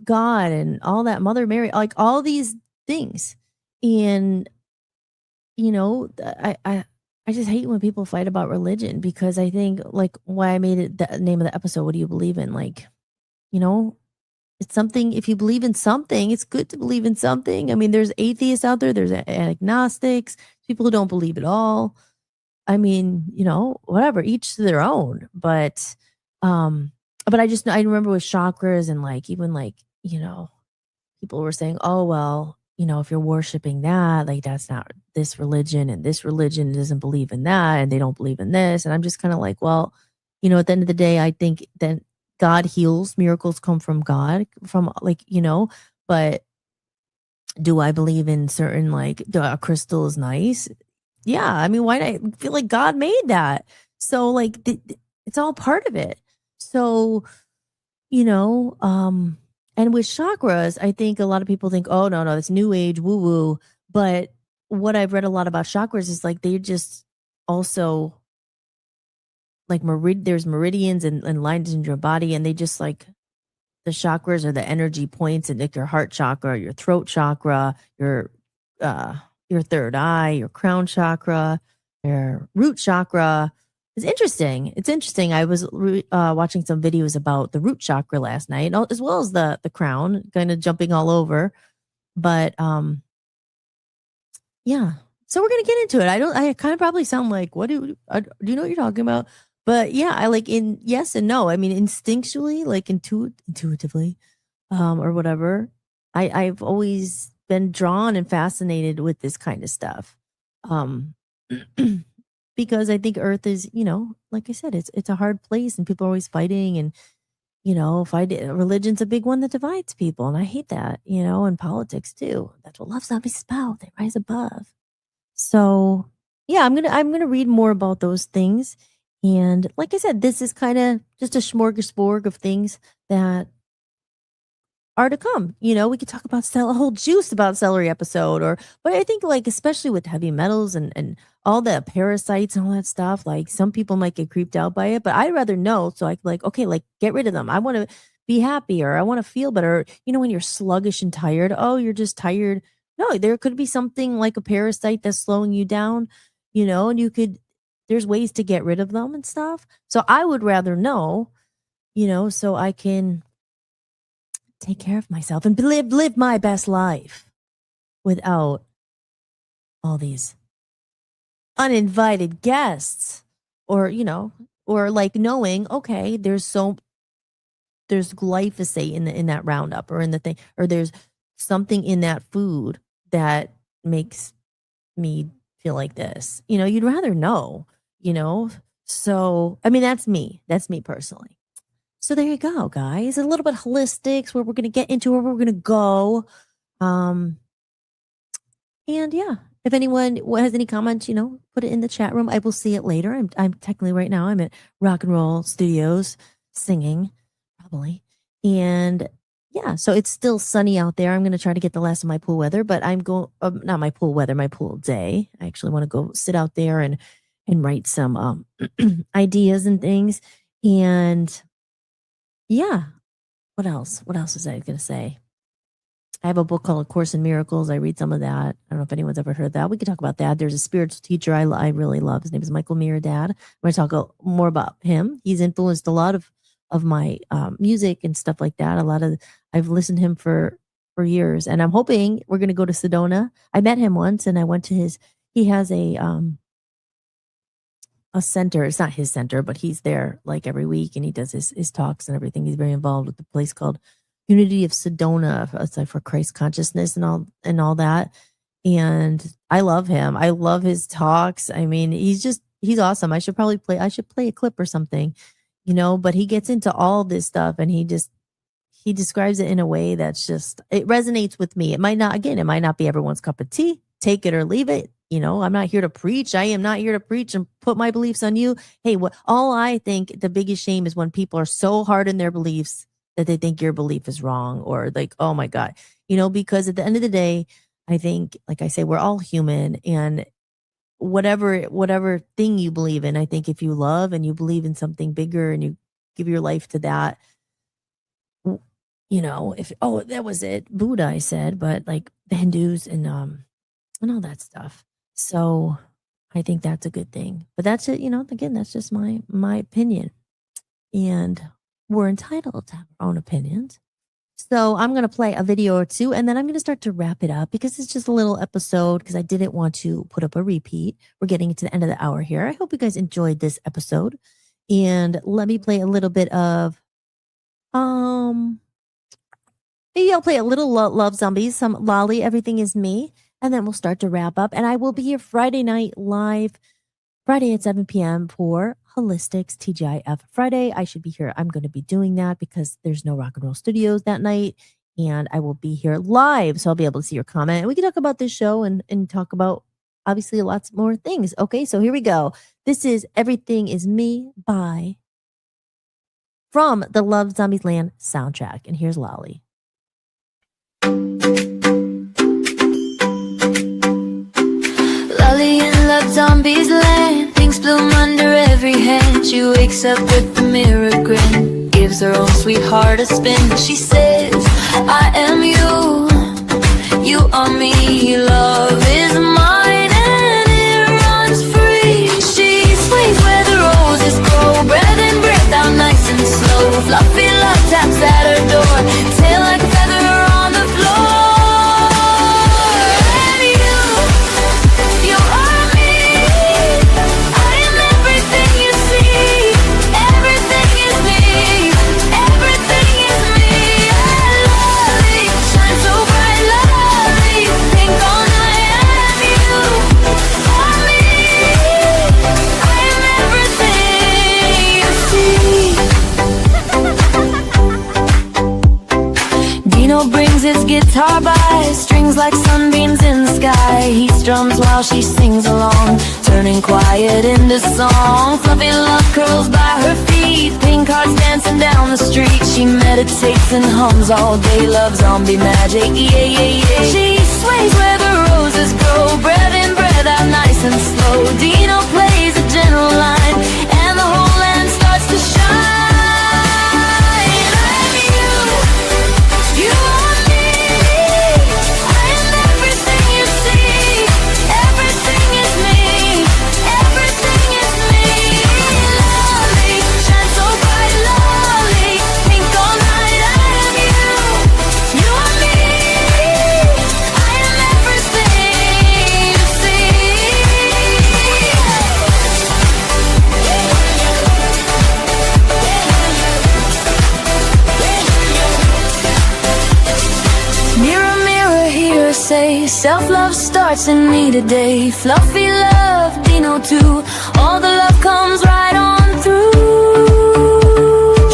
God and all that, Mother Mary, like all these things. And I just hate when people fight about religion, because I think, like, why I made it the name of the episode, what do you believe in? Like, you know, it's something. If you believe in something, it's good to believe in something. I mean, there's atheists out there, there's agnostics, people who don't believe at all. I mean, whatever, each to their own. Um, but I remember with chakras, and like, even like, people were saying, oh, well, if you're worshiping that, like, that's not this religion, and this religion doesn't believe in that, and they don't believe in this. And I'm just kind of like, well, at the end of the day, I think that God heals, miracles come from God, from, like, but do I believe in certain, like, a crystal is nice? Yeah, I mean, why not? I feel like God made that. So, like, it's all part of it. So, you know, um, and with chakras, I think a lot of people think, oh, no, it's new age, woo woo. But what I've read a lot about chakras is, like, they just also, like, there's meridians and lines in your body, and they just, like, the chakras are the energy points, and like your heart chakra, your throat chakra, uh your third eye, your crown chakra, your root chakra. It's interesting. I was watching some videos about the root chakra last night, as well as the crown, kind of jumping all over. But yeah. So we're gonna get into it. I kind of probably sound like, what do you know what you're talking about? But yeah, I like, in yes and no. I mean, instinctually, like, intuitively, or whatever. I've always been drawn and fascinated with this kind of stuff. Um because I think Earth is, like I said, it's a hard place, and people are always fighting, and religion's a big one that divides people, and I hate that, and politics too. That's what Love Zombies is about. They rise above. So yeah, I'm gonna read more about those things. And like I said, this is kind of just a smorgasbord of things that are to come. We could talk about a whole juice about celery episode, but I think, like, especially with heavy metals and all the parasites and all that stuff, like, some people might get creeped out by it, but I'd rather know, so I could, like, okay, like, get rid of them. I want to be happy, or I want to feel better. When you're sluggish and tired, oh, you're just tired. No, there could be something like a parasite that's slowing you down, and there's ways to get rid of them and stuff. So I would rather know, so I can take care of myself and live my best life without all these uninvited guests, or or like, knowing, okay, there's glyphosate in that roundup, or in the thing, or there's something in that food that makes me feel like this. You'd rather know, so I mean, that's me personally. So there you go, guys. A little bit holistics, where we're going to get into where we're going to go. Um, and yeah, if anyone has any comments, put it in the chat room. I will see it later. I'm technically, right now, I'm at Rock and Roll Studios singing, probably. And yeah, so it's still sunny out there. I'm going to try to get the last of my pool weather, but I'm going, not my pool weather, my pool day. I actually want to go sit out there and write some ideas and things. And yeah. What else? What else was I going to say? I have a book called A Course in Miracles. I read some of that. I don't know if anyone's ever heard that. We could talk about that. There's a spiritual teacher I really love. His name is Michael Miradad. I'm going to talk more about him. He's influenced a lot of my music and stuff like that. I've listened to him for years, and I'm hoping we're going to go to Sedona. I met him once, and I went to he has a center. It's not his center, but he's there like every week, and he does his talks and everything. He's very involved with the place called Unity of Sedona. It's like for Christ consciousness and all that. And I love him. I love his talks. I mean, he's awesome. I should play a clip or something, but he gets into all this stuff, and he describes it in a way that's just, it resonates with me. It might not be everyone's cup of tea. Take it or leave it. I'm not here to preach. I am not here to preach and put my beliefs on you. Hey, all I think the biggest shame is when people are so hard in their beliefs that they think your belief is wrong, or like, oh my God, because at the end of the day, I think, like I say, we're all human, and whatever thing you believe in, I think if you love and you believe in something bigger and you give your life to that, if that was it, Buddha, I said, but like the Hindus and all that stuff. So I think that's a good thing. But that's it, again, that's just my opinion. And we're entitled to have our own opinions. So I'm going to play a video or two, and then I'm going to start to wrap it up because it's just a little episode, because I didn't want to put up a repeat. We're getting to the end of the hour here. I hope you guys enjoyed this episode. And let me play a little bit of, maybe I'll play a little Love Zombies, some Lolly, Everything Is Me, and then we'll start to wrap up. And I will be here Friday night live, Friday at 7 p.m. for Hollis-tics TGIF Friday. I should be here. I'm going to be doing that because there's no Rock and Roll Studios that night. And I will be here live, so I'll be able to see your comment. And we can talk about this show and talk about, obviously, lots more things. Okay, so here we go. This is Everything Is Me from the Love Zombies Land soundtrack. And here's Lolly. Lolly in Love Zombies Land, things bloom under every hand. She wakes up with a mirror grin, gives her own sweetheart a spin. She says, I am you, you are me, love is mine and it runs free. She sways where the roses grow, breath in, breath out nice and slow. Fluffy love taps at her door, tail like a feather on the floor. Brings his guitar by, strings like sunbeams in the sky. He strums while she sings along, turning quiet into song. Fluffy love curls by her feet, pink hearts dancing down the street. She meditates and hums all day, love zombie magic, yeah, yeah, yeah. She sways where the roses grow, breath in, breath out nice and slow. Dino plays a gentle line, and the whole land starts to shine. Self-love starts in me today. Fluffy love, Dino too. All the love comes right on through.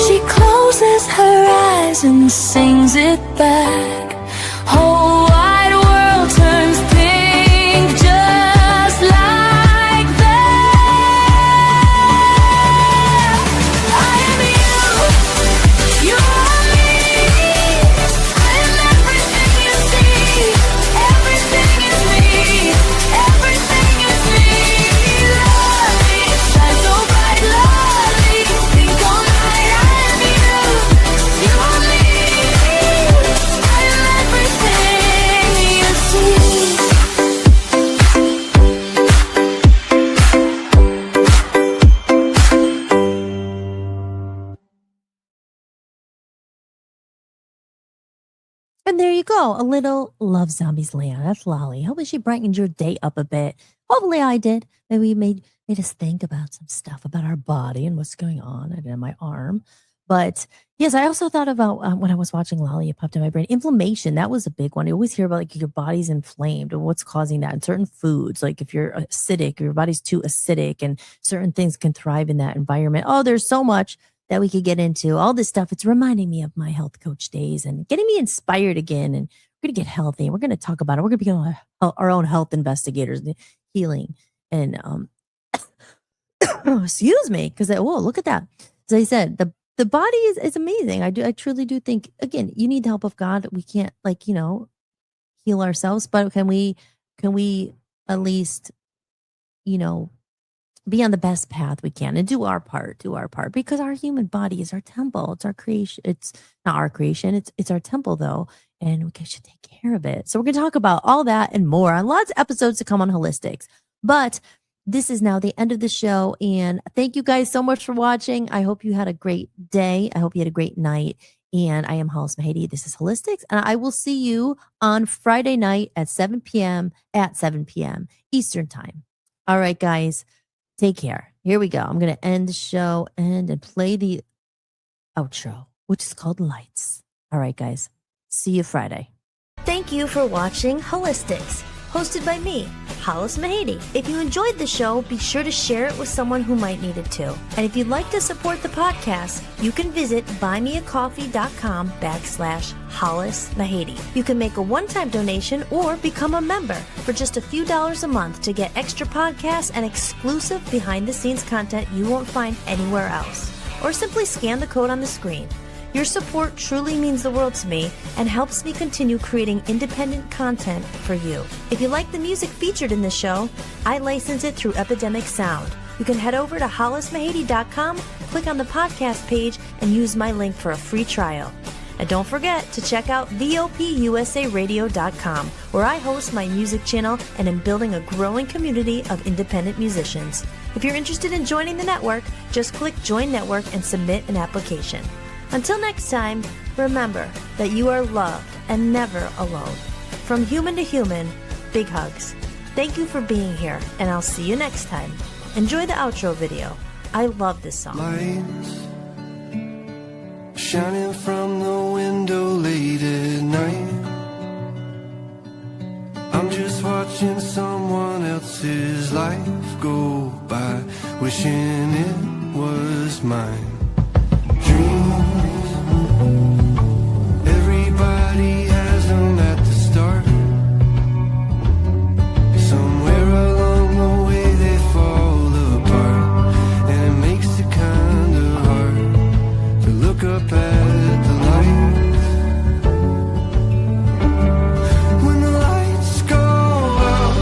She closes her eyes and sings it back. Whole wide world turns pink just like that. I am you, you are me. I am everything you see. Everything is me, everything is me. Lovely, shine so bright, lovely. Think all night I am you, you are me. I am everything you see. And there you go, a little Love Zombies Land. That's Lolly. Hopefully she brightened your day up a bit. Hopefully I did. Maybe made us think about some stuff about our body and what's going on in my arm. But yes, I also thought about when I was watching Lolly, it popped in my brain. Inflammation, that was a big one. You always hear about like your body's inflamed and what's causing that. And certain foods, like if you're acidic, your body's too acidic, and certain things can thrive in that environment. Oh, there's so much that we could get into. All this stuff, it's reminding me of my health coach days and getting me inspired again. And we're going to get healthy, and we're going to talk about it. We're going to become our own health investigators, healing. And excuse me, because look at that. As I said, the body is amazing. I truly do think, again, you need the help of God. We can't heal ourselves, but can we at least, be on the best path we can and do our part, because our human body is our temple. It's our creation. It's not our creation. It's our temple though. And we should take care of it. So we're going to talk about all that and more on lots of episodes to come on Hollis-tics. But this is now the end of the show. And thank you guys so much for watching. I hope you had a great day. I hope you had a great night. And I am Hollis-tics. This is Hollis-tics. And I will see you on Friday night at 7 p.m. Eastern time. All right, guys. Take care. Here we go. I'm going to end the show and play the outro, which is called Lights. All right, guys. See you Friday. Thank you for watching Hollis-tics, hosted by me, Hollis-tics. If you enjoyed the show, be sure to share it with someone who might need it too. And if you'd like to support the podcast, you can visit buymeacoffee.com/Hollis-tics. You can make a one-time donation or become a member for just a few dollars a month to get extra podcasts and exclusive behind-the-scenes content you won't find anywhere else. Or simply scan the code on the screen. Your support truly means the world to me and helps me continue creating independent content for you. If you like the music featured in this show, I license it through Epidemic Sound. You can head over to hollismahady.com, click on the podcast page, and use my link for a free trial. And don't forget to check out VOPUSARadio.com, where I host my music channel and am building a growing community of independent musicians. If you're interested in joining the network, just click Join Network and submit an application. Until next time, remember that you are loved and never alone. From human to human, big hugs. Thank you for being here, and I'll see you next time. Enjoy the outro video. I love this song. Lights shining from the window late at night. I'm just watching someone else's life go by, wishing it was mine. Dreams, everybody has them at the start. Somewhere along the way they fall apart, and it makes it kinda hard to look up at the lights. When the lights go out,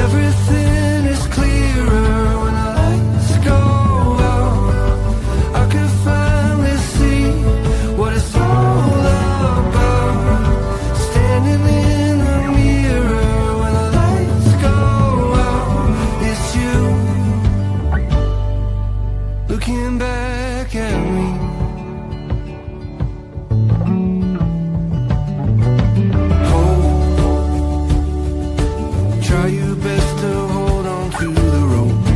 everything is clearer. When the lights go out, I can finally see what it's all about. Standing in the mirror when the lights go out, it's you looking back at me. Try your best to hold on to the rope.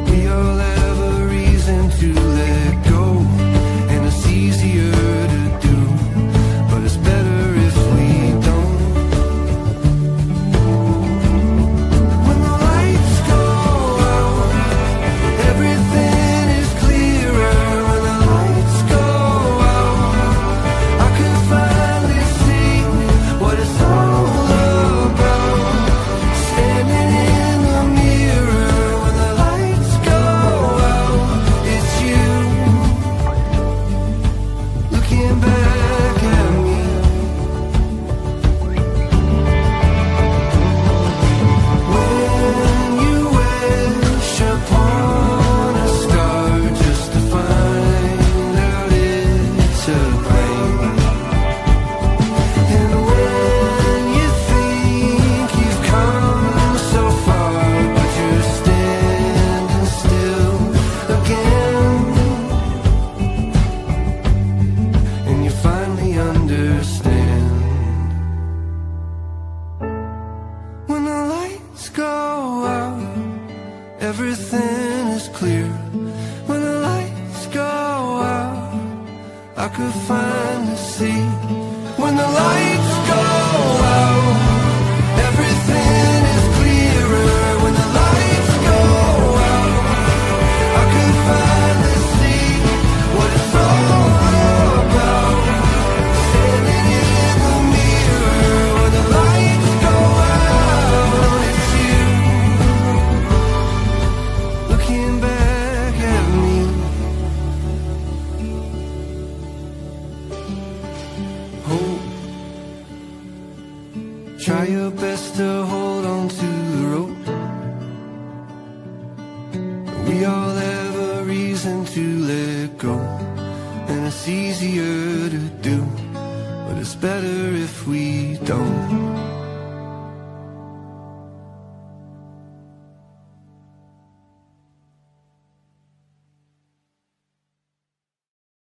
We all have a reason to let go, and it's easier to do, but it's better if we don't. When the lights go out, everything is clearer. When the lights go out, I can finally see what it's all about. Standing in the mirror when the lights go out, it's you looking back at me. When you wish upon a star just to find out it's a plane. And when you think you've come so far, but you're standing still again, and you finally understand. When the lights go out, everything is clear. When the lights go out, I could finally see. When the lights go out, everything is clearer. When the lights go out, I could finally see what it's all about. Standing in the mirror when the lights go out, it's you looking back at me. easier